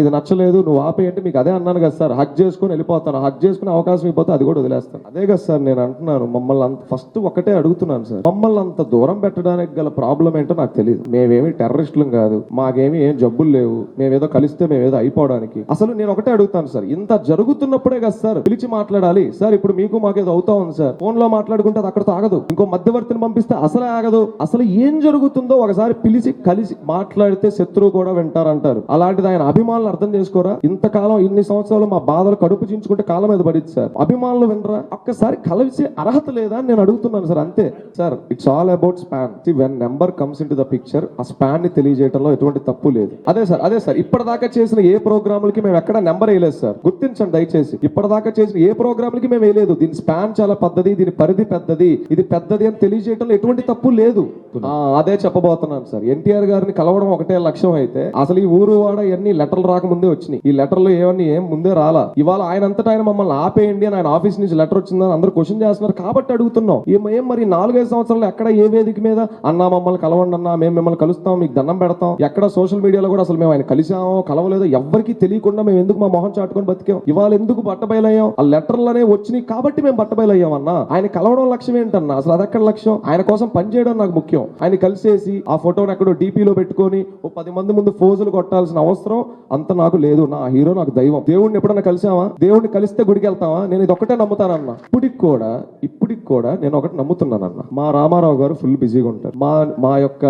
ఇది నచ్చలేదు, నువ్వు ఆపేయంటే మీకు అదే అన్నాను కదా సార్. హక్ చేసుకుని వెళ్ళిపోతాను, హక్ చేసుకుని అవకాశం ఇవ్వకపోతే అది కూడా వదిలేస్తాను. అదే కదా సార్ నేను అంటున్నాను. మమ్మల్ని అంత ఫస్ట్ ఒకటే అడుగుతున్నాను సార్, మమ్మల్ని అంత దూరం పెట్టడానికి గల ప్రాబ్లం ఏంటో నాకు తెలియదు. మేమేమి టెర్రరిస్టులం కాదు, మాకేమి ఏం జబ్బులు లేవు, మేమేదో కలిస్తే మేమేదో అయిపోవడానికి. అసలు నేను ఒకటే అడుగుతాను సార్, ఇంత జరుగుతున్నప్పుడే కదా సార్ పిలిచి మాట్లాడాలి సార్. ఇప్పుడు మీకు మాకేదో అవుతా ఉంది సార్, ఫోన్ లో మాట్లాడుకుంటే అది అక్కడతో ఆగదు, ఇంకో మధ్యవర్తిని పంపిస్తే అసలే ఆగదు. అసలు ఏం జరుగుతుందో ఒకసారి పిలిచి కలిసి మాట్లాడితే శత్రువు కూడా వింటారంటారు. అలాంటిది ఆయన అభిమానులు అర్థం చేసుకోరా? ఇంతకాలం ఇన్ని సంవత్సరాలు మా బాధలు కడుపు చించుకుంటే కాలం మీద పడింది సార్. అభిమానులు వినరా? ఒక్కసారి కలిసి అర్హత లేదా అని నేను అడుగుతున్నాను సార్, అంతే sir. It's all about span. When number comes in to the picture, ఆ స్పాన్ ని తెలియజేయడంలో ఎటువంటి తప్పు లేదు. అదే సార్ ఇప్పటిదాకా చేసిన ఏ ప్రోగ్రాములకి మేము ఎక్కడ నెంబర్ వేయలేదు సార్, గుర్తించండి దయచేసి. ఇప్పటిదాకా చేసిన ఏ ప్రోగ్రాములకి మేము వేయలేదు. దీని స్పాన్ చాలా పెద్దది, దీని పరిధి పెద్దది, ఇది పెద్దది అని తెలియజేయడంలో ఎటువంటి తప్పు లేదు. అదే చెప్పబోతున్నాను సార్. ఎన్టీఆర్ గారిని కలవడం ఒకటే లక్ష్యం అయితే అసలు ఈ ఊరు వాడ ఇవన్నీ లెటర్లు రాకముందే వచ్చినాయి. ఈ లెటర్లు ఏం ముందే రాలా. ఇవాళ ఆయన అంతటా ఆయన మమ్మల్ని ఆపేయండి అని ఆయన ఆఫీస్ నుంచి లెటర్ వచ్చిందని అందరూ క్వశ్చన్ చేస్తున్నారు కాబట్టి అడుగుతున్నాం. ఏం మరి 4-5 సంవత్సరాలు ఎక్కడ ఏ వేదిక మీద అన్నా మమ్మల్ని కలవండి అన్నా, మేము మిమ్మల్ని కలుస్తాం, మీకు దండం పెడతాం, ఎక్కడ సోషల్ మీడియాలో కూడా అసలు మేము ఆయన కలిసామో కలవలేదో ఎవరికి తెలియకుండా మేము ఎందుకు మా మొహం చాటుకొని బతికాం? ఇవాళ ఎందుకు బట్టబయలయ్యాం? ఆ లెటర్లనే వచ్చినాయి కాబట్టి మేము బట్టబయలయ్యామన్నా. ఆయన కలవడం లక్ష్యం ఏంటన్నా? అసలు అదెక్కడ లక్ష్యం? ఆయన కోసం పనిచేయడం నాకు ముఖ్యం. ఆయన కలిసేసి ఆ ఫోటోని ఎక్కడో డీపీలో పెట్టుకొని 10 మంది ముందు ఫోజులు కొట్టాల్సిన అవసరం అంత నాకు లేదు. నా హీరో నాకు దైవం. దేవుడిని ఎప్పుడన్నా కలిసామా? దేవుడిని కలిస్తే గుడికి వెళ్తామా? నేను ఇది ఒకటే నమ్ముతానన్నా. ఇప్పటికి కూడా నేను ఒకటి నమ్ముతున్నానన్న, మా రామారావు గారు ఫుల్ బిజీగా ఉంటారు. మా యొక్క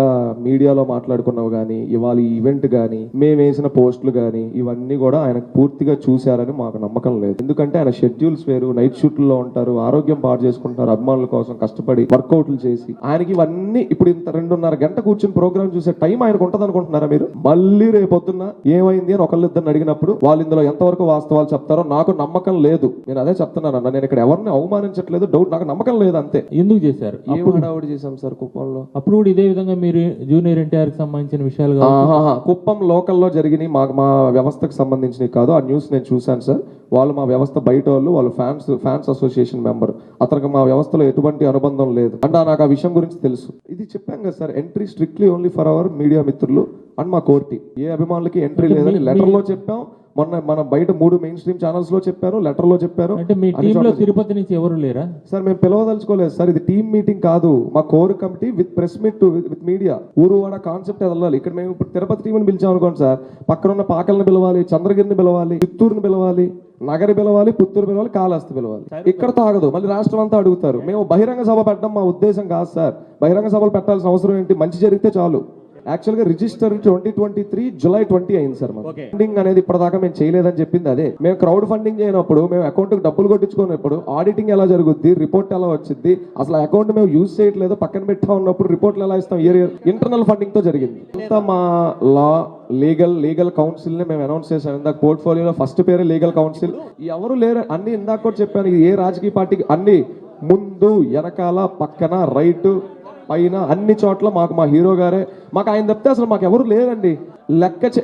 మీడియాలో మాట్లాడుకున్నవి కానీ, ఇవాళ ఈ ఈవెంట్ కానీ, మేము వేసిన పోస్టులు కానీ, ఇవన్నీ కూడా ఆయన పూర్తిగా చూశారని మాకు నమ్మకం లేదు. ఎందుకంటే ఆయన షెడ్యూల్స్ వేరు, నైట్ షూట్లో ఉంటారు, ఆరోగ్యం పాడు చేసుకుంటారు, అభిమానుల కోసం కష్టపడి వర్కౌట్లు చేసి. ఆయనకి ఇవన్నీ ఇప్పుడు ఇంత 2.5 గంట కూర్చుని ప్రోగ్రామ్ చూసే టైం ఆయనకు ఉంటది అనుకుంటున్నారా మీరు? మళ్ళీ రేపొద్దున్న ఏమైంది అని ఒకళ్ళిద్దరిని అడిగినప్పుడు వాళ్ళు ఇందులో ఎంతవరకు వాస్తవాలు చెప్తారో నాకు నమ్మకం లేదు. నేను అదే చెప్తున్నాను అన్న, నేను ఇక్కడ ఎవరిని అవమానించట్లేదు, డౌట్ నాకు నమ్మకం లేదు అంతే. ఎందుకు చేశారు? హడావుడి చేశాం సార్ కుప్పంలో. అప్పుడు కూడా ఇదే విధంగా మీరు జూనియర్ ఎన్టీఆర్ కి సంబంధించిన విషయాలు కుప్పం లోకల్లో జరిగినాయి, మా వ్యవస్థకు సంబంధించినవి కాదు. ఆ న్యూస్ నేను చూశాను సార్. వాళ్ళు మా వ్యవస్థ బయట వాళ్ళు ఫ్యాన్స్ అసోసియేషన్ మెంబర్, అతనికి మా వ్యవస్థలో ఎటువంటి అనుబంధం లేదు అంటే నాకు ఆ విషయం గురించి తెలుసు. ఇది చెప్పాం కదా sir, entry strictly only for hour media మిత్రులు అండ్ మా కోర్టు. ఏ అభిమానులకి ఎంట్రీ లేదని లెటర్ లో చెప్పాం. మన బయట 3 మెయిన్ స్ట్రీమ్ ఛానల్స్ లో చెప్పారు, లెటర్ లో చెప్పారు. అంటే మీ టీమ్ లో తిరుపతి నుంచి ఎవరు లేరా సార్? మేము పిలవదలుచుకోలేదు సార్, ఇది టీమ్ మీటింగ్ కాదు. మా core committee with press meet with media. ఊరువాడ కాన్సెప్ట్ వెళ్ళాలి. ఇక్కడ మేము ఇప్పుడు తిరుపతి టీంని పిలిచాం అనుకోండి సార్, పక్కన ఉన్న పాకల్ని పిలవాలి, చంద్రగిరిని పిలవాలి, చిత్తూరుని పిలవాలి, నగరి పిలవాలి, పుత్తూరు పిలవాలి, కాళహస్తి పిలవాలి. ఇక్కడ తాగదు, మళ్ళీ రాష్ట్రం అంతా అడుగుతారు. మేము బహిరంగ సభ పెట్టడం మా ఉద్దేశం కాదు సార్. బహిరంగ సభలు పెట్టాల్సిన అవసరం ఏంటి? మంచి జరిగితే చాలు. యాక్చువల్ గా రిజిస్టర్ 2023 జూలై 20 అయింది సార్. ఫండింగ్ అనేది ఇప్పటిదాకా మేము చేయలేదని చెప్పింది అదే. మేము క్రౌడ్ ఫండింగ్ చేయనప్పుడు, మేము అకౌంట్ కి డబ్బులు కొట్టించుకున్నప్పుడు ఆడిటింగ్ ఎలా జరుగుద్ది, రిపోర్ట్ ఎలా వచ్చింది, అసలు అకౌంట్ మేము యూజ్ చేయట్లేదు పక్కన పెట్టా ఉన్నప్పుడు రిపోర్ట్లు ఎలా ఇస్తాం? ఇయర్ ఇంటర్నల్ ఫండింగ్ తో జరిగింది. అంతా మా లా లీగల్ కౌన్సిల్ ని మేము అనౌన్స్ చేసాం. ఇందాక పోర్ట్ఫోలియోలో ఫస్ట్ పేరే లీగల్ కౌన్సిల్. ఎవరు లేరు, అన్ని ఇందాక కూడా చెప్పాను, ఇది ఏ రాజకీయ పార్టీకి అన్ని ముందు వెనకాల పక్కన రైట్ పైన అన్ని చోట్ల మాకు మా హీరో గారే, మాకు ఆయన తప్పితే అసలు మాకు ఎవరు లేరండి.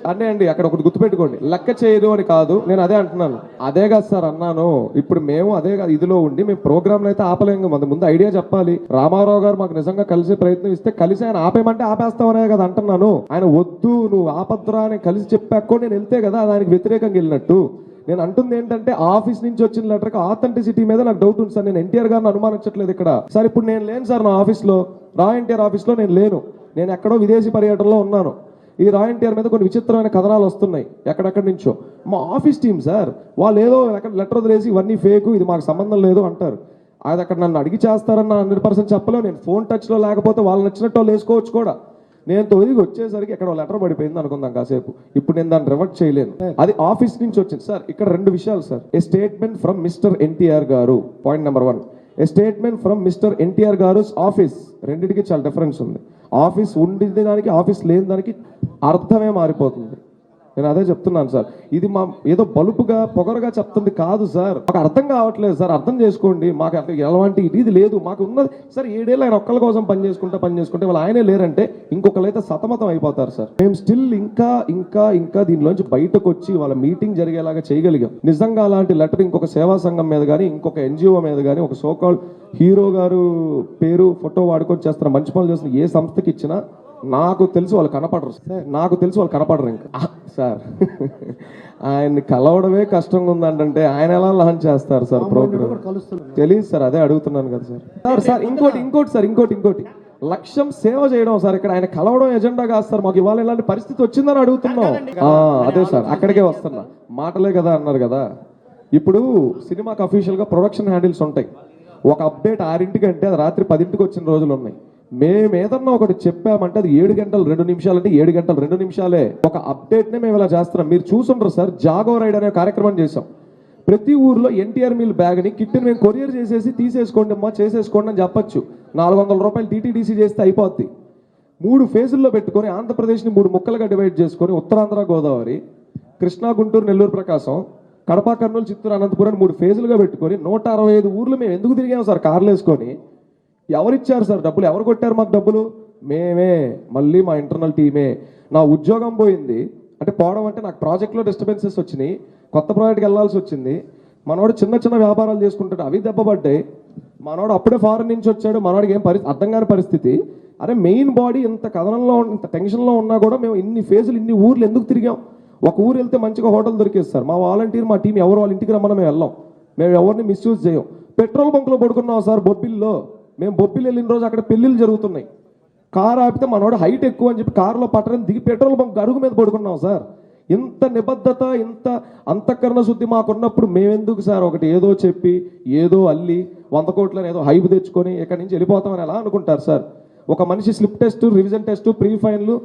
అంటే అండి అక్కడ ఒకటి గుర్తుపెట్టుకోండి, లెక్క చేయదు అని కాదు, నేను అదే అంటున్నాను. అదే కాదు సార్ అన్నాను. ఇప్పుడు మేము అదే కాదు ఇదిలో ఉండి మేము ప్రోగ్రాంలు అయితే ఆపలేము. మన ముందు ఐడియా చెప్పాలి. రామారావు గారు మాకు నిజంగా కలిసే ప్రయత్నం ఇస్తే కలిసి ఆయన ఆపేయమంటే ఆపేస్తామనే కదా అంటున్నాను. ఆయన వద్దు నువ్వు ఆపద్రా అని కలిసి చెప్పాక నేను వెళ్తే కదా దానికి వ్యతిరేకంగా వెళ్ళినట్టు. నేను అంటుంది ఏంటంటే ఆఫీస్ నుంచి వచ్చిన లెటర్కి ఆథెంటిసిటీ మీద నాకు డౌట్ ఉంది సార్. నేను ఎన్టీఆర్ గారిని అనుమానించట్లేదు ఇక్కడ సార్. ఇప్పుడు నేను లేను సార్ నా ఆఫీస్లో, రా ఎన్టీఆర్ ఆఫీస్లో నేను లేను. నేను ఎక్కడో విదేశీ పర్యటనలో ఉన్నాను. ఈ రా ఎన్టీఆర్ మీద కొన్ని విచిత్రమైన కథనాలు వస్తున్నాయి ఎక్కడెక్కడి నుంచో. మా ఆఫీస్ టీం సార్ వాళ్ళు ఏదో లెటర్ వదిలేసి ఇవన్నీ ఫేకు, ఇది మాకు సంబంధం లేదు అంటారు. అది అక్కడ నన్ను అడిగి చేస్తారన్న 100% చెప్పలేవు. నేను ఫోన్ టచ్లో లేకపోతే వాళ్ళు నచ్చినట్టు వాళ్ళు వేసుకోవచ్చు కూడా. నేను తొలిగి వచ్చేసరికి ఎక్కడ లెటర్ పడిపోయింది అనుకుందాం కాసేపు. ఇప్పుడు నేను దాన్ని రివర్ట్ చేయలేను. అది ఆఫీస్ నుంచి వచ్చింది సార్. ఇక్కడ 2 విషయాలు sir. A statement from Mr NTR గారు, point number 1. A statement from Mr NTR గారు ఆఫీస్. రెండింటికి చాలా డిఫరెన్స్ ఉంది. ఆఫీస్ ఉండింది దానికి ఆఫీస్ లేని దానికి అర్థమే మారిపోతుంది. నేను అదే చెప్తున్నాను సార్. ఇది మా ఏదో బలుపుగా పొగరుగా చెప్తుంది కాదు సార్. మాకు అర్థం కావట్లేదు సార్, అర్థం చేసుకోండి. మాకు ఎలాంటి ఇది లేదు. మాకు ఉన్నది సార్ 7 ఏళ్ళు ఆయన ఒక్కళ్ళ కోసం పని చేసుకుంటే వాళ్ళు ఆయనే లేరంటే ఇంకొకళ్ళైతే సతమతం అయిపోతారు సార్. మేము స్టిల్ ఇంకా దీనిలోంచి బయటకు వచ్చి వాళ్ళ మీటింగ్ జరిగేలాగా చేయగలిగాం. నిజంగా అలాంటి లెటర్ ఇంకొక సేవా సంఘం మీద కానీ ఇంకొక NGO మీద కానీ ఒక సోకాల్ హీరో గారు పేరు ఫోటో వాడుకొని చేస్తున్న మంచి పనులు చేస్తున్న ఏ సంస్థకి ఇచ్చినా నాకు తెలిసి వాళ్ళు కనపడరు సార్. ఇంకా సార్ ఆయన్ని కలవడమే కష్టంగా ఉందంటే ఆయన ఎలా లాంచ్ చేస్తారు సార్ ప్రోగ్రామ్? తెలియదు సార్, అదే అడుగుతున్నాను కదా సార్. ఇంకోటి లక్ష్యం సేవ చేయడం సార్. ఇక్కడ ఆయన కలవడం ఎజెండా కాదు సార్. మాకు ఇవాళ ఇలాంటి పరిస్థితి వచ్చిందని అడుగుతున్నాం. అదే సార్, అక్కడికే వస్తున్నా. మాటలే కదా అన్నారు కదా. ఇప్పుడు సినిమాకి అఫీషియల్గా ప్రొడక్షన్ హ్యాండిల్స్ ఉంటాయి. ఒక అప్డేట్ 6 అంటే అది రాత్రి 10 వచ్చిన రోజులు ఉన్నాయి. మేము ఏదన్నా ఒకటి చెప్పామంటే అది 7 గంటలు 2 నిమిషాలు అంటే 7 గంటలు 2 నిమిషాలే. ఒక అప్డేట్నే మేము ఇలా చేస్తున్నాం. మీరు చూసుండ్రు సార్, జాగో రైడ్ అనే కార్యక్రమం చేసాం. ప్రతి ఊర్లో ఎన్టీఆర్ మీల్ బ్యాగ్ని కిట్ని మేము కొరియర్ చేసేసి తీసేసుకోండి అమ్మా చేసేసుకోండి అని చెప్పచ్చు. 400 రూపాయలు TTDC చేస్తే అయిపోద్ది. 3 ఫేజుల్లో పెట్టుకొని ఆంధ్రప్రదేశ్ని 3 ముక్కలుగా డివైడ్ చేసుకొని ఉత్తరాంధ్ర గోదావరి, కృష్ణా గుంటూరు నెల్లూరు ప్రకాశం, కడప కర్నూలు చిత్తూరు అనంతపురం 3 ఫేజులుగా పెట్టుకొని 165 ఊర్లు మేము ఎందుకు తిరిగాము సార్ కార్లు వేసుకొని? ఎవరిచ్చారు సార్ డబ్బులు? ఎవరు కొట్టారు మాకు డబ్బులు? మేమే, మళ్ళీ మా ఇంటర్నల్ టీమే. నా ఉద్యోగం పోయింది అంటే పోవడం అంటే నాకు ప్రాజెక్ట్లో డిస్టర్బెన్సెస్ వచ్చినాయి, కొత్త ప్రాజెక్ట్కి వెళ్ళాల్సి వచ్చింది. మనోడు చిన్న వ్యాపారాలు చేసుకుంటాడు, అవి దెబ్బపడ్డాయి. మనోడు అప్పుడే ఫారెన్ నుంచి వచ్చాడు, మనోడికి ఏం అర్థం కాని పరిస్థితి. అరే మెయిన్ బాడీ ఇంత కథనంలో ఇంత టెన్షన్లో ఉన్నా కూడా మేము ఇన్ని ఫేజులు ఇన్ని ఊర్లు ఎందుకు తిరిగాం? ఒక ఊరు వెళ్తే మంచిగా హోటల్ దొరికేది సార్. మా వాలంటీర్ మా టీం ఎవరు వాళ్ళ ఇంటికి రమ్మని మేము వెళ్ళాం. మేము ఎవరిని మిస్యూజ్ చేయం. పెట్రోల్ బంక్లో పడుకున్నాం సార్ బొబ్బిల్లో. మేము బొబ్బిలు వెళ్ళిన రోజు అక్కడ పెళ్ళిళ్ళు జరుగుతున్నాయి. కారు ఆపితే మనోడు హైట్ ఎక్కువ అని చెప్పి కారులో పట్టడం దిగి పెట్రోల్ బంక్ అడుగు మీద పడుకున్నాం సార్. ఇంత నిబద్ధత ఇంత అంతఃకరణ శుద్ధి మాకున్నప్పుడు మేమెందుకు సార్ ఒకటి ఏదో చెప్పి ఏదో అల్లి 100 కోట్లని ఏదో హైప్ తెచ్చుకొని ఇక్కడి నుంచి వెళ్ళిపోతామని ఎలా అనుకుంటారు సార్? ఒక మనిషి slip test, revision test, pre final,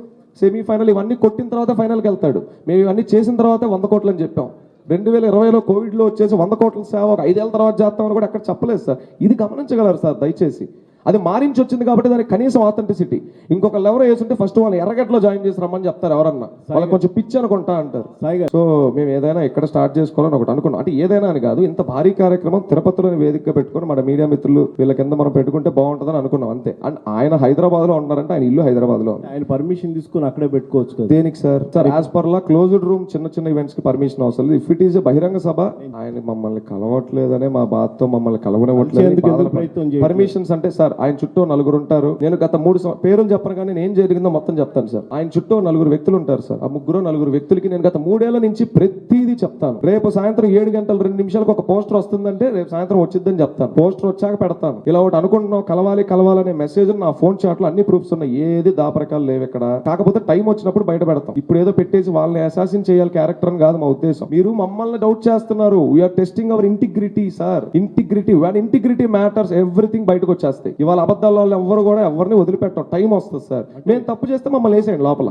semi-final ఇవన్నీ కొట్టిన తర్వాత ఫైనల్కి వెళ్తాడు. మేము ఇవన్నీ చేసిన తర్వాత 100 కోట్లు అని చెప్పాం. 2020లో కోవిడ్లో వచ్చేసి 100 కోట్ల సేవ ఒక 5 ఏళ్ళ తర్వాత చేస్తామని కూడా ఎక్కడ చెప్పలేదు సార్. ఇది గమనించగలరు సార్ దయచేసి. అది మారించి వచ్చింది కాబట్టి దానికి కనీసం ఆథెంటిసిటీ. ఇంకొకళ్ళు ఎవరో వేసుంటే ఫస్ట్ వాళ్ళు ఎర్రగట్లో జాయిన్ చేసి రమ్మని చెప్తారు ఎవరన్నా. వాళ్ళకి కొంచెం పిచ్చి అనుకుంటా అంటారు. సో మేము ఏదైనా ఎక్కడ స్టార్ట్ చేసుకోవాలని ఒకటి అనుకున్నాం. అంటే ఏదైనా అని కాదు, ఇంత భారీ కార్యక్రమం తిరుపతిలోని వేదికగా పెట్టుకొని మన మీడియా మిత్రులు వీళ్ళ కింద మనం పెట్టుకుంటే బాగుంటుందని అనుకున్నాం అంతే. అండ్ ఆయన హైదరాబాద్లో ఉన్నారంటే ఆయన ఇల్లు హైదరాబాద్లో ఉంది. ఆయన పర్మిషన్ తీసుకుని అక్కడే పెట్టుకోవచ్చు కదా. దేనికి sir? Sir as per law closed room చిన్న ఈవెంట్స్ కి పర్మిషన్ అవసరం లేదు. ఇఫ్ ఇట్ ఈస్ బహిరంగ సభ ఆయన మమ్మల్ని కలవట్లేదనే మా బాధతో మమ్మల్ని కలవనివ్వట్లేదు. పర్మిషన్స్ అంటే సార్ ఆయన చుట్టూ 4 ఉంటారు. నేను గత 3 పేర్లు చెప్పను కానీ నేను ఏం జరిగిందో మొత్తం చెప్తాను సార్. ఆయన చుట్టూ 4 వ్యక్తులు ఉంటారు సార్. ఆ 4 వ్యక్తులకి నేను గత 3 ఏళ్ల నుంచి ప్రతిదీ చెప్తాను. రేపు సాయంత్రం 7 గంటల 2 నిమిషాలకు ఒక పోస్టర్ వస్తుందంటే రేపు సాయంత్రం వచ్చిందని చెప్తాను. పోస్టర్ వచ్చాక పెడతాను. ఇలా ఒకటి అనుకుంటున్నాం కలవాలనే మెసేజ్ నా ఫోన్ చాట్లో అన్ని ప్రూఫ్స్ ఉన్నాయి. ఏది దాపరకాలు లేవు ఇక్కడ. కాకపోతే టైం వచ్చినప్పుడు బయట పెడతాం. ఇప్పుడు ఏదో పెట్టేసి వాళ్ళని అసాసిన్ చేయాలి క్యారెక్టర్ అని కాదు మా ఉద్దేశం. మీరు మమ్మల్ని డౌట్ చేస్తున్నారు. We're testing our integrity sir. Integrity matters, everything బయటకు వచ్చేస్తాయి. ఇవాళ అబద్ధాల వాళ్ళు ఎవరు కూడా ఎవరిని వదిలిపెట్టం, టైం వస్తుంది సార్. మేము తప్పు చేస్తే మమ్మల్ని వేసేయండి లోపల.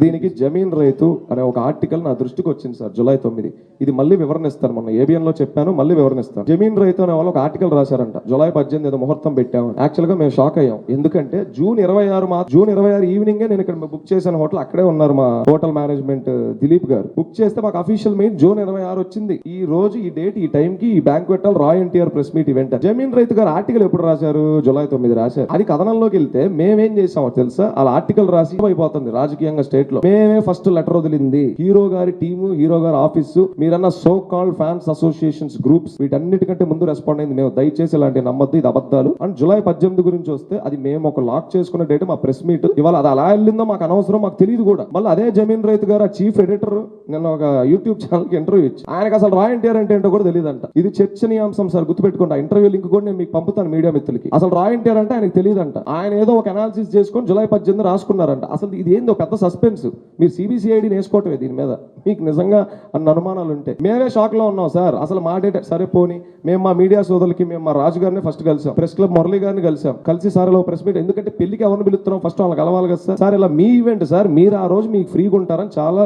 దీనికి జమీన్ రైతు అనే ఒక ఆర్టికల్ నా దృష్టికి వచ్చింది సార్ జూలై 9. ఇది మళ్ళీ వివరణ ఇస్తాను, మొన్న ఏబిఎన్ లో చెప్పాను, మళ్ళీ వివరణ ఇస్తాను. జమీన్ రైతు అనే వాళ్ళు ఒక ఆర్టికల్ రాశారంట, జూలై 18 ఏదో ముహూర్తం పెట్టాము. యాక్చువల్ గా మేము షాక్ అయ్యాం, ఎందుకంటే జూన్ 26 ఈవినింగ్ నేను ఇక్కడ బుక్ చేశాను హోటల్, అక్కడే ఉన్నారు మా హోటల్ మేనేజ్మెంట్ దిలీప్ గారు. బుక్ చేస్తే మాకు అఫీషియల్ మెయిల్ జూన్ 26 వచ్చింది. ఈ రోజు ఈ డేట్ ఈ టైం కి ఈ బ్యాంక్వెట్ హాల్ రాయ్ NTR press meet event. Zameen Raithu గారు ఆర్టికల్ ఎప్పుడు రాశారు? జూలై 9 రాశారు. అది కథనంలోకి వెళ్తే మేమేం చేసామో తెలుసా? అలా ఆర్టికల్ రాసి అయిపోతుంది రాజకీయంగా స్టేట్ లో. మేమే ఫస్ట్ లెటర్ వదిలింది. హీరో గారి టీము, హీరో గారి ఆఫీసు, మీరన్న so called fans associations groups, వీటన్నిటికంటే ముందు రెస్పాండ్ అయింది మేము. దయచేసి ఇలాంటి నమ్మద్దు, ఇది అబద్ధాలు. అండ్ జూలై 18 గురించి వస్తే అది మేము ఒక లాక్ చేసుకున్న డేట్, మా ప్రెస్ మీట్. ఇవాళ అది అలా వెళ్ళిందో మాకు అనవసరం, మాకు తెలియదు కూడా. మళ్ళీ అదే జమీన్ రైతు గారు చీఫ్ ఎడిటర్ నిన్న ఒక యూట్యూబ్ ఛానల్ కి ఇంటర్వ్యూ ఇచ్చి ఆయనకు అసలు రాయ్ ఎన్టీఆర్ అంటే ఏంటో కూడా తెలియదంట. ఇది చర్చనీయాంశం సార్, గుర్తుపెట్టుకోండి. ఇంటర్వ్యూ లింక్ కూడా నేను మీకు పంపుతాను మీడియా మిత్రులకి. అసలు రాయ్ ఎన్టీఆర్ అంటే ఆయనకు తెలియదంట. ఆయన ఏదో ఒక అనాలిసిస్ చేసుకొని జూలై 18 రాసుకున్నారంట. అసలు ఇది ఏందో పెద్ద సస్పెన్స్. మీరు సిబిసిఐడిని వేసుకోవటమే దీని మీద, మీకు నిజంగా అన్న అనుమానాలు ఉంటే. మేమే షాక్ లో ఉన్నాం సార్. అసలు మా డేట్ సరే పోని, మేము మా మీడియా సోదరులకి, మేము మా రాజు గారిని ఫస్ట్ కలిసాం, ప్రెస్ క్లబ్ మురళి గారిని కలిసి సార్ ఇలా ప్రెస్ మీట్, ఎందుకంటే పెళ్లికి ఎవరిని పిలుస్తున్నాం ఫస్ట్ వాళ్ళని కలవాలి కదా సార్. సార్ ఇలా మీ ఈవెంట్ సార్, మీరు ఆ రోజు మీకు ఫ్రీగా ఉంటారని చాలా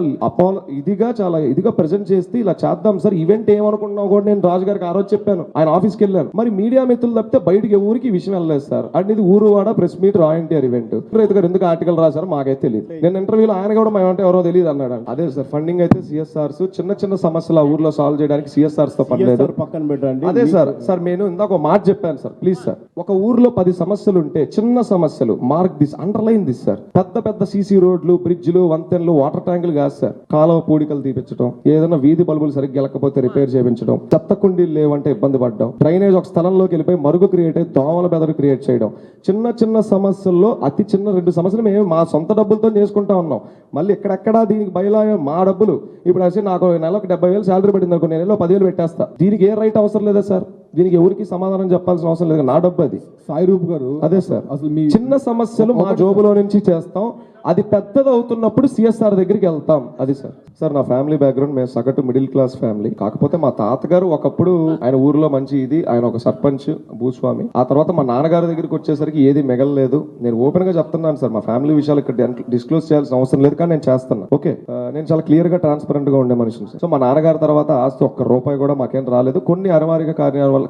చాలా ఇదిగా ప్రెజెంట్ చేస్తే ఇలా చేద్దాం సార్, ఈవెంట్ ఏమనుకున్నావు కూడా నేను రాజు గారికి ఆ రోజు చెప్పాను. ఆయన ఆఫీస్కి వెళ్ళాను. మరి మీడియా మిత్రులు తప్పితే బయటికి ఊరికి ఈ విషయం వెళ్ళలేదు సార్. అండ్ ఇది ఊరువాడ ప్రెస్ మీట్ రాయ్ ఎన్టీఆర్ ఈవెంట్. రైతు గారు ఎందుకు ఆర్టికల్ రాశారు మాకైతే తెలియదు. నేను ఇంటర్వ్యూలో ఆయన కూడా మేమంటే ఎవరో తెలియదు అన్నాడు. అదే సార్, ఫండింగ్ అయితే సిఎస్ఆర్స్ చిన్న సమస్యలు ఆ ఊర్లో సాల్వ్ చేయడానికి సిఎస్ఆర్స్ తో పని లేదు. పక్కన పెట్టండి. అదే సార్ నేను ఇందాక ఒక మాట చెప్పాను సార్, ప్లీజ్ సార్. ఒక ఊర్లో 10 సమస్యలు ఉంటే చిన్న సమస్యలు mark this, underline this sir. పెద్ద సీసీ రోడ్లు, బ్రిడ్జ్లు, వంతెనలు, వాటర్ ట్యాంకులు కాదు సార్. కాలువ పూడికలు తీపించడం, ఏదైనా వీధి బల్బులు సరిగ్గా వెళ్ళకపోతే రిపేర్ చేయించడం, చెత్త కుండీలు లేవంటే ఇబ్బంది పడడం, డ్రైనేజ్ ఒక స్థలంలోకి వెళ్ళిపోయి మరుగు క్రియేట్ అయ్యి దోమల బెదరు క్రియేట్ చేయడం, చిన్న సమస్యల్లో అతి చిన్న 2 సమస్యలు మేము మా సొంత డబ్బులతో చేసుకుంటా ఉన్నాం. మళ్ళీ ఎక్కడెక్కడా దీనికి బయలాయ మా డబ్బులు. ఇప్పుడు అసలు నాకు నెలకు 70,000 శాలరీ పడింది అనుకో, నేను 10,000 పెట్టేస్తా. దీనికి ఏ రైట్ అవసరం లేదా సార్? దీనికి ఎవరికి సమాధానం చెప్పాల్సిన అవసరం లేదు, నా డబ్బు అది. సాయి రూప్ గారు, అదే సార్, అసలు మీ చిన్న సమస్యలు మా జోబులో నుంచి చేస్తాం, అది పెద్దది అవుతున్నప్పుడు సిఎస్ఆర్ దగ్గరికి వెళ్తాం. అది సార్ నా ఫ్యామిలీ బ్యాక్గ్రౌండ్, మేము సగటు మిడిల్ క్లాస్ ఫ్యామిలీ. కాకపోతే మా తాతగారు ఒకప్పుడు ఆయన ఊర్లో మంచి ఇది, ఆయన ఒక సర్పంచ్ భూస్వామి. ఆ తర్వాత మా నాన్నగారి దగ్గరికి వచ్చేసరికి ఏది మిగలలేదు. నేను ఓపెన్ గా చెప్తున్నాను సార్, మా ఫ్యామిలీ విషయాలు ఇక్కడ డిస్క్లోజ్ చేయాల్సిన అవసరం లేదు, కానీ నేను చేస్తాను. ఓకే, నేను చాలా క్లియర్ గా ట్రాన్స్పరెంట్ గా ఉండే మనిషిని. సో మా నాన్నగారి తర్వాత ఆస్తి ₹1 కూడా మాకేం రాలేదు. కొన్ని అనివార్య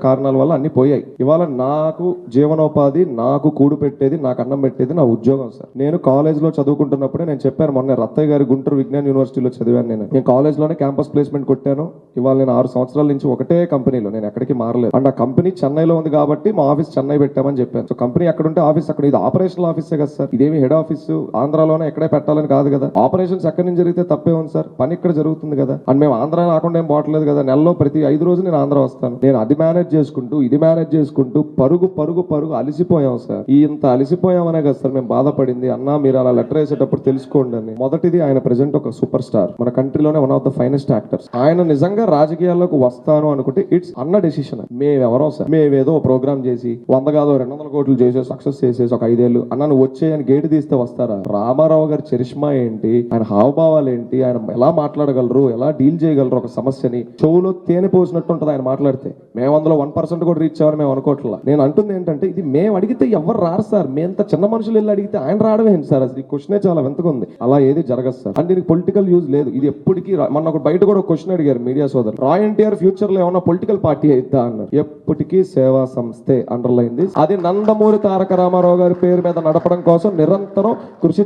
కారణాల వల్ల అన్ని పోయాయి. ఇవాళ నాకు జీవనోపాధి, నాకు కూడు పెట్టేది, నాకు అన్నం పెట్టేది నా ఉద్యోగం సార్. నేను కాలేజ్ లో చదువుకుంటున్నప్పుడే నేను చెప్పాను మొన్న, రత్తయ్య గారి గుంటూరు విజ్ఞాన యూనివర్సిటీలో చదివాను. నేను కాలేజ్ లోనే క్యాంపస్ ప్లేస్మెంట్ కొట్టాను. ఇవాళ నేను 6 సంవత్సరాల నుంచి ఒకటే కంపెనీలో, నేను ఎక్కడికి మారలేదు. అండ్ ఆ కంపెనీ చెన్నైలో ఉంది కాబట్టి మా ఆఫీస్ చెన్నై పెట్టామని చెప్పాను. సో కంపెనీ ఎక్కడ ఉంటే ఆఫీస్ అక్కడ. ఇది ఆపరేషనల్ ఆఫీసే కదా సార్, ఇదేమి హెడ్ ఆఫీస్ ఆంధ్రాలోనే ఎక్కడే పెట్టాలని కాదు కదా. ఆపరేషన్స్ ఎక్కడి నుంచి జరిగితే తప్పే ఉంది సార్, పని ఇక్కడ జరుగుతుంది కదా. అండ్ మేము ఆంధ్ర రాకుండా ఏం పోవట్లేదు కదా. నెలలో ప్రతి 5 రోజులు నేను ఆంధ్ర వస్తాను. నేను అది మేనేజ్ చేసుకుంటూ ఇది మేనేజ్ చేసుకుంటూ పరుగు అలిసిపోయాం సార్. ఇంత అలిసిపోయామనే కదా సార్ మేము బాధపడింది. అన్నా మీరు అలా లెటర్ వేసేటప్పుడు తెలుసుకోండి అని. మొదటిది, ఆయన ప్రెసెంట్ ఒక సూపర్ స్టార్, మన కంట్రీలోనే one of the finest actors. ఆయన నిజంగా రాజకీయాల్లోకి వస్తాను అనుకుంటే ఇట్స్ అన్న డెసిషన్. మేమెవరం సార్, మేమేదో ప్రోగ్రామ్ చేసి 100 కాదు 200 కోట్లు చేసి సక్సెస్ చేసేసి ఒక 5 ఏళ్ళు అన్న నువ్వు వచ్చే ఆయన గేటు తీస్తే వస్తారా? రామారావు గారి చరిష్మా ఏంటి, ఆయన హావభావాలు ఏంటి, ఆయన ఎలా మాట్లాడగలరు, ఎలా డీల్ చేయగలరు ఒక సమస్యని. చెవులో తేనె పోసినట్టు ఉంటుంది ఆయన మాట్లాడితే. మేము అందులో 1% కూడా రీచ్ అవ్వని మేము అనుకోవట్లా. నేను అంటుంది ఏంటంటే, ఇది మేము అడిగితే ఎవరు రారు సార్. మేంత చిన్న మనుషులు వెళ్ళి అడిగితే ఆయన రావడం ఏంటి సార్? అసలు ఈ క్వశ్చనే చాలా వింతగా ఉంది. అలా ఏది జరగదు సార్. అండ్ దీనికి పొలిటికల్ యూజ్ లేదు. ఇది ఎప్పటికీ మొన్న ఒక బయట కూడా ఒక క్వశ్చన్ అడిగారు మీడియా సోదరు, రాయ్ ఎన్టీఆర్ ఫ్యూచర్ లో ఏమన్నా పొలిటికల్ పార్టీ అయిద్దా అన్నారు. ఎప్పటికీ సేవా సంస్థే అండర్లైంది. అది నందమూరి తారక రామారావు గారి పేరు మీద నడపడం కోసం నిరంతరం కృషి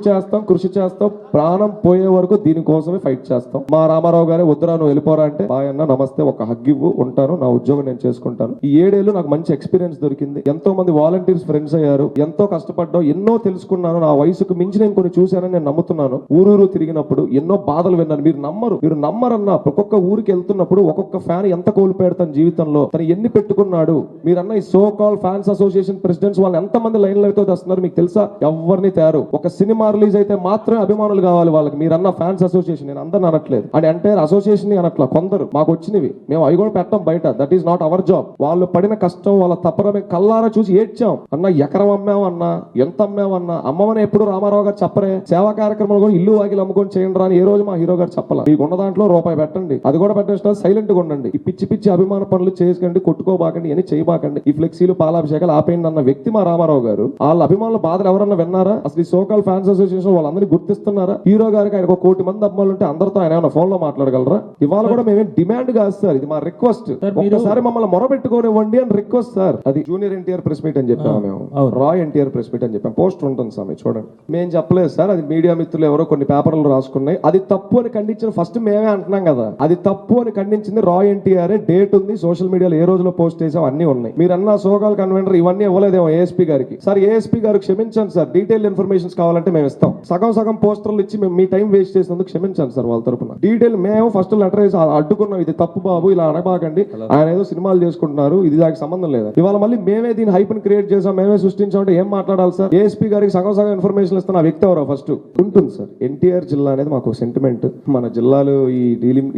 చేస్తాం. ప్రాణం పోయే వరకు దీనికోసమే ఫైట్ చేస్తాం. మా రామారావు గారే వద్దురా నువ్వు వెళ్ళిపోరా అంటే, బాయ్ అన్న నమస్తే, ఒక హగ్ ఇవ్వు, ఉంటాను, నా ఉద్యోగం నేను చేసుకుంటాను. ఈ 7 ఏళ్ళు నాకు మంచి ఎక్స్పీరియన్స్ దొరికింది. ఎంతో మంది వాలంటీర్స్ ఫ్రెండ్స్ అయ్యారు. ఎంతో కష్టపడ్డాం, ఎన్నో తెలుసుకున్నాను. నా వయసుకు మించి నేను కొన్ని చూశానని నేను నమ్ముతున్నాను. ఊరూరు తిరిగినప్పుడు ఎన్నో బాధలు విన్నాను. మీరు నమ్మరన్నా, ఒక్కొక్క ఊరికి వెళ్తున్నప్పుడు ఒక్కొక్క ఫ్యాన్ ఎంత కోల్పోయాడు తన జీవితంలో, తను ఎన్ని పెట్టుకున్నాడు. మీరన్న ఈ so called fans association presidents వాళ్ళు ఎంతమంది లైన్లో అయితే వస్తున్నారు మీకు తెలుసా? ఎవరిని తయారు. ఒక సినిమా రిలీజ్ అయితే మాత్రమే అభిమానులు కావాలి వాళ్ళకి. మీరన్న ఫ్యాన్స్ అసోసియేషన్, నేను అందరిని అనట్లేదు, అండ్ ఎంటైర్ అసోసియేషన్ అనట్లా. కొందరు మాకు వచ్చినవి మేము అవి కూడా పెట్టాం బయట. That is not our job. వచ్చాం, వాళ్ళు పడిన కష్టం వాళ్ళ తపన మేము కల్లారా చూసి ఏడ్చాం. అన్న ఎకరం అమ్మామన్నా, ఎంత అమ్మామన్నా, అమ్మమని ఎప్పుడు రామారావు గారు చెప్పరే. సేవా కార్యక్రమాలు కూడా ఇల్లు వాకిలు అమ్ముకొని చేయండి రా అని ఏ రోజు మా హీరో గారు చెప్పాలి. మీకు ఉన్న దాంట్లో రూపాయి పెట్టండి, అది కూడా పెట్టేసిన సైలెంట్ గా ఉండండి. ఈ పిచ్చి పిచ్చి అభిమాన పనులు చేసుకండి, కొట్టుకోబాకండి, అని చేయబాకండి. ఈ ఫ్లెక్సీలు పాలాభిషేకాలు ఆపేయండి అన్న వ్యక్తి మా రామారావు గారు. వాళ్ళ అభిమానుల బాధలు ఎవరన్నా విన్నారా? అసలు ఈ సోకాల్ ఫ్యాన్స్ అసోసియేషన్ వాళ్ళందరినీ గుర్తిస్తున్నారా? హీరో గారికి ఆయన 1 కోటి మంది అభిమానులు ఉంటే అందరితో ఆయన ఏమైనా ఫోన్ లో మాట్లాడగలరా? ఇవాళ కూడా మేమేం డిమాండ్ కాదు సార్, ఇది మా రిక్వెస్ట్. ఒక్కసారి మమ్మల్ని మొరబెట్టుకోనివ్వండి అని రిక్వెస్ట్ సార్. అది జూనియర్ ఎన్టీఆర్ ప్రెస్ మీట్ అని చెప్పాము మేము, రాయ్ ఎన్టీఆర్ ప్రెస్ మీట్ అని చెప్పాము. పోస్టర్ ఉంటుంది సార్, చూడండి. మేము చెప్పలేదు సార్, అది మీడియా మిత్రులు ఎవరో కొన్ని పేపర్లు రాసుకున్నాయి. అది తప్పు అని ఖండించిన ఫస్ట్ మేమే అంటున్నాం కదా. అది తప్పు అని ఖండించింది రాయ్ ఎన్టీఆర్. డేట్ ఉంది, సోషల్ మీడియాలో ఏ రోజులో పోస్ట్ చేసాం అన్ని ఉన్నాయి. మీరు అన్న సోకాల్ కన్వెనర్ ఇవన్నీ ఇవ్వలేదేమో ఏఎస్పీ గారికి. సార్ ఏఎస్పీ గారు క్షమించండి సార్, డీటెయిల్ ఇన్ఫర్మేషన్స్ కావాలంటే మేము ఇస్తాం. సగం సగం పోస్టర్లు ఇచ్చి మేము మీ టైం వేస్ట్ చేసినందుకు క్షమించండి సార్ వాళ్ళ తరపున. డీటెయిల్ మేము ఫస్ట్ లెటర్ వేసి అడ్డుకున్నాం, ఇది తప్పు బాబు, ఇలా అనబాకండి, ఆయన ఏదో సినిమాలు చేసుకుంటున్నారు, ఇది దానికి సంబంధం లేదు. ఇవాళ మళ్ళీ మేమే దీని హైప్ ని క్రియేట్ చేసాం, మేమే సృష్టించామంటే ఏం మాట్లాడాలి సార్? ఏఎస్పీ గారికి సగం సగం ఇన్ఫర్మేషన్ ఇస్తున్న ఆ వ్యక్తి ఎవరో ఫస్ట్ ఉంటుంది సార్. ఎన్టీఆర్ జిల్లా అనేది మాకు సెంటిమెంట్. మన జిల్లాలు ఈ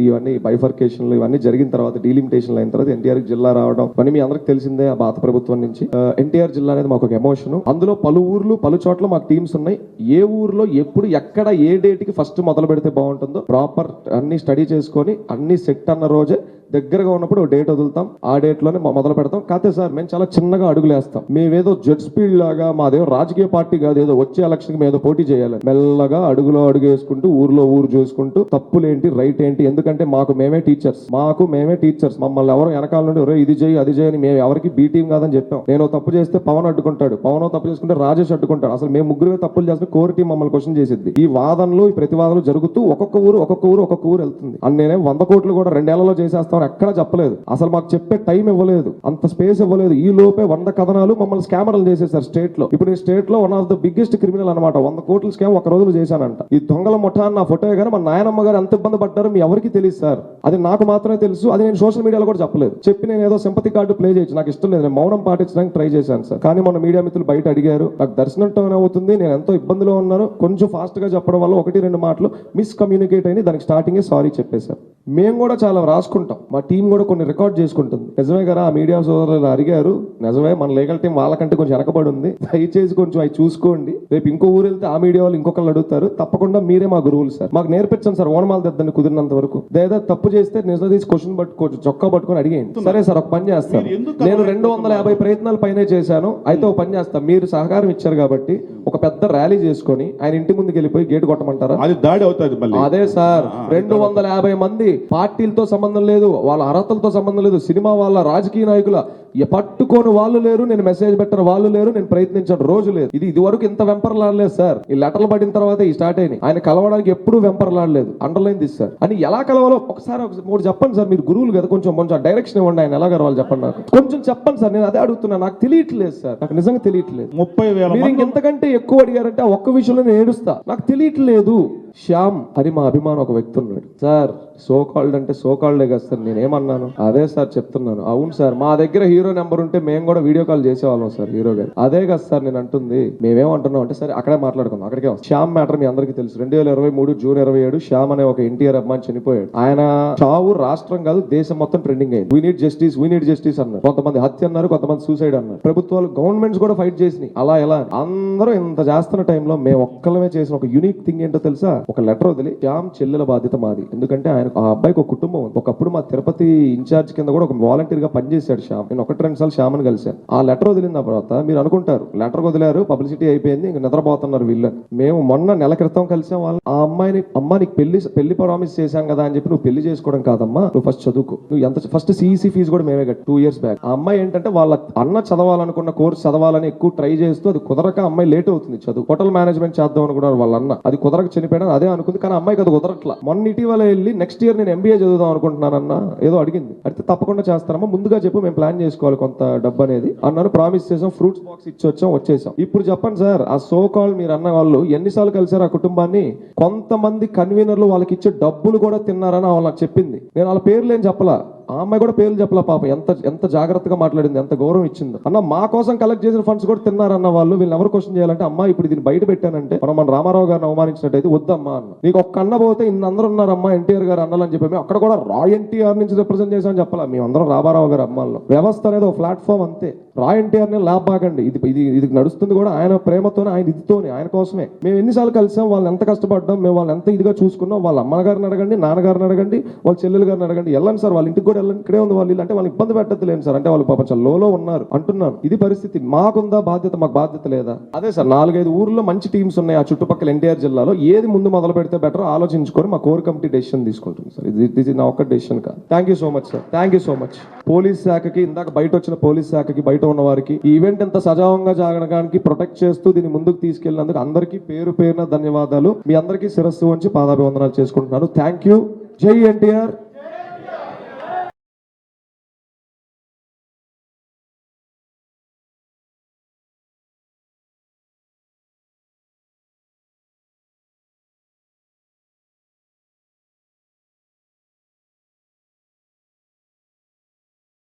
ఇవన్నీ బైఫర్కేషన్లు ఇవన్నీ జరిగిన తర్వాత, డీలిమిటేషన్ అయిన తర్వాత ఎన్టీఆర్ జిల్లా రావడం అని మీ అందరికి తెలిసిందే. ఆ భారత ప్రభుత్వం నుంచి ఎన్టీఆర్ జిల్లా అనేది మాకు ఒక ఎమోషన్. అందులో పలు ఊర్లు పలు చోట్ల మాకు టీమ్స్ ఉన్నాయి. ఏ ఊర్లో ఎప్పుడు ఎక్కడ ఏ డేట్ కి ఫస్ట్ మొదలు పెడితే బాగుంటుందో ప్రాపర్ అన్ని స్టడీ చేసుకొని అన్ని సెట్ అన్న రోజే దగ్గరగా ఉన్నప్పుడు డేట్ వదులుతాం, ఆ డేట్ లోనే మొదలు పెడతాం. కాకపోతే సార్ మేము చాలా చిన్నగా అడుగులేస్తాం. మేమేదో జెట్ స్పీడ్ లాగా, మాదేదో రాజకీయ పార్టీ కాదు, ఏదో వచ్చే ఎలక్షన్ కి మేము పోటీ చేయాలి. మెల్లగా అడుగులో అడుగు వేసుకుంటూ ఊర్లో ఊరు చూసుకుంటూ తప్పులేంటి రైట్ ఏంటి, ఎందుకంటే మాకు మేమే టీచర్స్. మమ్మల్ని ఎవరు వెనకాల నుండి ఇది చేయి అది చేయని మేము ఎవరికి బీ టీం కాదని చెప్పాం. నేను తప్పు చేస్తే పవన్ అడ్డుకుంటాడు, పవన్ తప్పు చేసుకుంటే రాజేష్ అడ్డుకుంటాడు. అసలు మేము ముగ్గురువే తప్పులు చేస్తే కోర్ టీం మమ్మల్ని క్వశ్చన్ చేసిద్ది. ఈ వాదనలు ఈ ప్రతివాదనలు జరుగుతూ ఒక్కొక్క ఊరు వెళ్తుంది. అని నేనే 100 కోట్లు కూడా 2 ఏళ్లలో చేసేస్తామని ఎక్కడ చెప్పలేదు. అసలు మాకు చెప్పే టైం ఇవ్వలేదు, అంత స్పేస్ ఇవ్వలేదు. ఈ లోపే 100 కథనాలు మమ్మల్ని స్కామర్లు చేసేసారు స్టేట్ లో. ఇప్పుడు ఈ స్టేట్ లో 1 ఆఫ్ ద బిగ్గెస్ట్ క్రిమినల్ అనమాట. 100 కోట్ల స్కామ్ ఒక రోజులో చేశానంట. ఈ దొంగల ముఠా నా ఫోటో కానీ మా నాయనమ్మ గారు ఎంత ఇబ్బంది పడ్డారో మీ ఎవరికి తెలియదు సార్. అది నాకు మాత్రమే తెలుసు. అది నేను సోషల్ మీడియాలో కూడా చెప్పలేదు. చెప్పి నేను ఏదో సింపతి కార్డు ప్లే చేయొచ్చు, నాకు ఇష్టం లేదు. నేను మౌనం పాటించడానికి ట్రై చేశాను సార్. కానీ మన మీడియా మిత్రులు బయట అడిగారు, నాకు దర్శనం అవుతుంది, నేను ఎంతో ఇబ్బందిలో ఉన్నాను, కొంచెం ఫాస్ట్ గా చెప్పడం వల్ల 1-2 మాటలు మిస్కమ్యూనికేట్ అయిన దానికి స్టార్టింగే సారీ చెప్పేశారు. మేము కూడా చాలా రాసుకుంటాం, మా టీం కూడా కొన్ని రికార్డ్ చేసుకుంటుంది. నిజమే కదా, ఆ మీడియా సోదరులు అడిగారు, నిజమే మన లీగల్ టీం వాళ్ళకంటే కొంచెం వెనకబడి ఉంది, దయచేసి కొంచెం అవి చూసుకోండి. రేపు ఇంకో ఊరు వెళ్తే ఆ మీడియా వాళ్ళు ఇంకొకళ్ళు అడుగుతారు. తప్పకుండా మీరే మా గురువులు సార్, మాకు నేర్పించండి సార్. ఓనమాల తెద్దండి కుదిరినంత వరకు. లేదా తప్పు చేస్తే నిజం తీసి క్వశ్చన్ పట్టుకోవచ్చు, చొక్కా పట్టుకొని అడిగేయండి. సరే సార్, ఒక పని చేస్తాను, నేను 250 ప్రయత్నాలు పైనే చేశాను. అయితే ఒక పని చేస్తాను, మీరు సహకారం ఇచ్చారు కాబట్టి ఒక పెద్ద ర్యాలీ చేసుకొని ఆయన ఇంటి ముందుకు వెళ్ళిపోయి గేటు కొట్టమంటారా? అది దాడి అవుతుంది. అదే సార్, 250 మంది, పార్టీలతో సంబంధం లేదు, వాళ్ళ అర్హతలతో సంబంధం లేదు, సినిమా వాళ్ళ రాజకీయ నాయకుల పట్టుకోని వాళ్ళు లేరు, నేను మెసేజ్ పెట్టిన వాళ్ళు లేరు, నేను ప్రయత్నించిన రోజు లేదు. ఇది వరకు ఇంత వెంపర్లాడలేదు సార్. ఈ లెటర్లు పడిన తర్వాత ఈ స్టార్ట్ అయినాయి. ఆయన కలవడానికి ఎప్పుడు వెంపర్లాడలేదు, అండర్లైన్ తీసి సార్. అని ఎలా కలవాలో ఒకసారి 3 చెప్పండి సార్. మీరు గురువులు కదా, కొంచెం డైరెక్షన్ ఇవ్వండి. ఆయన ఎలా కలవాలి చెప్పండి, నాకు కొంచెం చెప్పండి సార్. నేను అదే అడుగుతున్నా, నాకు తెలియట్లేదు సార్, నాకు నిజంగా తెలియట్లేదు. 30,000 మీరు ఇంకెంతకంటే ఎక్కువ అడిగారంటే ఆ ఒక్క విషయంలో నేను ఏడుస్తా, నాకు తెలియట్లేదు. శ్యామ్ అని మా అభిమానం ఒక వ్యక్తి ఉన్నాడు సార్. సోకాల్డ్ అంటే సోకాల్డే కదా సార్, నేనేమన్నాను? అదే సార్ చెప్తున్నాను. అవును సార్, మా దగ్గర హీరో నెంబర్ ఉంటే మేము కూడా వీడియో కాల్ చేసేవాళ్ళం సార్ హీరో గారు. అదే కదా సార్ నేను అంటుంది. మేమేమంటున్నాం అంటే, సరే అక్కడే మాట్లాడుకుందాం, అక్కడికే వస్తాం. శ్యామ్ మ్యాటర్ మీ అందరికీ తెలుసు. 2023 జూన్ 27 శ్యామ్ అనే ఒక ఎన్టీఆర్ అభిమాని చనిపోయాడు. ఆయన చావు రాష్ట్రం కాదు దేశం మొత్తం ట్రెండింగ్ అయింది. వీ నీడ్ జస్టిస్ అన్నారు. కొంతమంది హత్య అన్నారు, కొంతమంది సూసైడ్ అన్నారు. ప్రభుత్వాలు గవర్నమెంట్స్ కూడా ఫైట్ చేసినాయి. అలా ఎలా అందరూ ఇంత చేస్తున్న టైంలో మేము ఒక్కలమే చేసిన ఒక యూనిక్ థింగ్ ఏంటో తెలుసా? ఒక లెటర్ వదిలి, శ్యామ్ చెల్లెల బాధ్యత మాది. ఎందుకంటే ఆయన ఆ అబ్బాయికి ఒక కుటుంబం ఉంది. ఒకప్పుడు మా తిరుపతి ఇన్ఛార్జ్ కింద కూడా ఒక వాలంటీర్ గా పనిచేశాడు శ్యామ్. నేను 1-2 సార్లు శ్యామ్ అని కలిశాను. ఆ లెటర్ వదిలిన తర్వాత మీరు అనుకుంటారు లెటర్ వదిలారు, పబ్లిసిటీ అయిపోయింది, ఇంక నిద్రపోతున్నారు వీళ్ళని. మేము మొన్న నెల క్రితం కలిసాం వాళ్ళు. ఆ అమ్మాయిని, అమ్మ నీకు పెళ్లి ప్రామిస్ చేశాం కదా అని చెప్పి, నువ్వు పెళ్లి చేసుకోవడం కాదమ్మా, నువ్వు ఫస్ట్ చదువుకో, నువ్వు ఎంత ఫస్ట్ సిఈసి ఫీజు కూడా మేమే కట్టి 2 years బ్యాక్. ఆ అమ్మాయి ఏంటంటే వాళ్ళ అన్న చదవాలనుకున్న కోర్స్ చదవాలని ఎక్కువ ట్రై చేస్తూ అది కుదరక అమ్మాయి లేట్ అవుతుంది చదువు. హోటల్ మేనేజ్మెంట్ చేద్దాం అనుకున్నారు వాళ్ళ అన్న, అది కుదరక చనిపోయాడు అదే అనుకుంది. కానీ అమ్మాయికి అది కుదరట్లా. మొన్న ఇటీవల వెళ్ళి నెక్స్ట్ ఇయర్ నేను ఎంబీఏ చదువుదాం అనుకుంటున్నానన్న ఏదో అడిగింది. అయితే తప్పకుండా చేస్తానమ్మా, ముందుగా చెప్పు, మేము ప్లాన్ చేసుకోవాలి కొంత డబ్బు అనేది అన్నాను. ప్రామిస్ చేసాం, ఫ్రూట్స్ బాక్స్ ఇచ్చి వచ్చేసాం. ఇప్పుడు చెప్పండి సార్, ఆ సో కాల్ మీరు అన్న వాళ్ళు ఎన్నిసార్లు కలిసారు ఆ కుటుంబాన్ని? కొంతమంది కన్వీనర్లు వాళ్ళకి ఇచ్చే డబ్బులు కూడా తిన్నారని వాళ్ళు నాకు చెప్పింది. నేను వాళ్ళ పేర్లు ఏం చెప్పలా, ఆ అమ్మాయి కూడా పేర్లు చెప్పలా పాప, ఎంత జాగ్రత్తగా మాట్లాడింది, ఎంత గౌరవం ఇచ్చిందో. అన్న మా కోసం కలెక్ట్ చేసిన ఫండ్స్ కూడా తిన్నారన్న వాళ్ళు, వీళ్ళు ఎవరు క్వశ్చన్ చేయాలంటే అమ్మా ఇప్పుడు దీన్ని బయట పెట్టానంటే మన రామారావు గారిని అవమానించినట్టయితే వద్దమ్మా అన్న. నీకు ఒక్క అన్న పోతే ఇన్ని అందరూ ఉన్నారమ్మా ఎన్టీఆర్ గారు అన్నలు అని చెప్పి మేము అక్కడ కూడా రా ఎన్టీఆర్ నుంచి రిప్రజెంట్ చేసామని చెప్పాలా. మేమందరం రామారావు గారు అమ్మాల్లో. వ్యవస్థ అనేది ఒక ప్లాట్ఫామ్ అంతే. రా ఎన్టీఆర్ ని ల్యాబ్ బాగండి, ఇది నడుస్తుంది కూడా ఆయన ప్రేమతోనే, ఆయన ఇదితోనే, ఆయన కోసమే. మేము ఎన్నిసార్లు కలిసాం, వాళ్ళని ఎంత కష్టపడ్డాం, మేము వాళ్ళని ఎంత ఇదిగా చూసుకున్నాం. వాళ్ళ అమ్మగారిని అడగండి, నాన్నగారిని అడగండి, వాళ్ళ చెల్లెలు గారిని అడగండి. వెళ్ళండి సార్, వాళ్ళ ఇంటికి కూడా వెళ్ళండి, ఇక్కడే ఉంది వాళ్ళు ఇల్లు అంటే వాళ్ళు ఇబ్బంది పెట్టలేదు సార్. అంటే వాళ్ళు పాపం లోలో ఉన్నారు అంటున్నాను. ఇది పరిస్థితి. మాకుందా బాధ్యత? మాకు బాధ్యత లేదా? అదే సార్ 4-5 ఊర్లో మంచి టీమ్స్ ఉన్నాయి ఆ చుట్టుపక్కల ఎన్టీఆర్ జిల్లాలో. ఏది ముందు మొదలు పెడితే బెటర్ ఆలోచించుకొని మా కోర్ కమిటీ డెసిషన్ తీసుకుంటుంది సార్. ఇది నా ఒక్క డెసిషన్ కాదు. Thank you so much sir, thank you so much. Police శాఖకి, ఇందాక బయట వచ్చిన పోలీస్ శాఖకి, బయట ఉన్న వారికి, ఈ ఈవెంట్ ఎంత సజావంగా జరగడానికి ప్రొటెక్ట్ చేస్తూ దీన్ని ముందుకు తీసుకెళ్ళినందుకు అందరికీ పేరు పేరున ధన్యవాదాలు. మీ అందరికీ శిరస్సు వంచి పాదాభివందనాలు చేసుకుంటున్నాను. Thank you. జై ఎన్టీఆర్.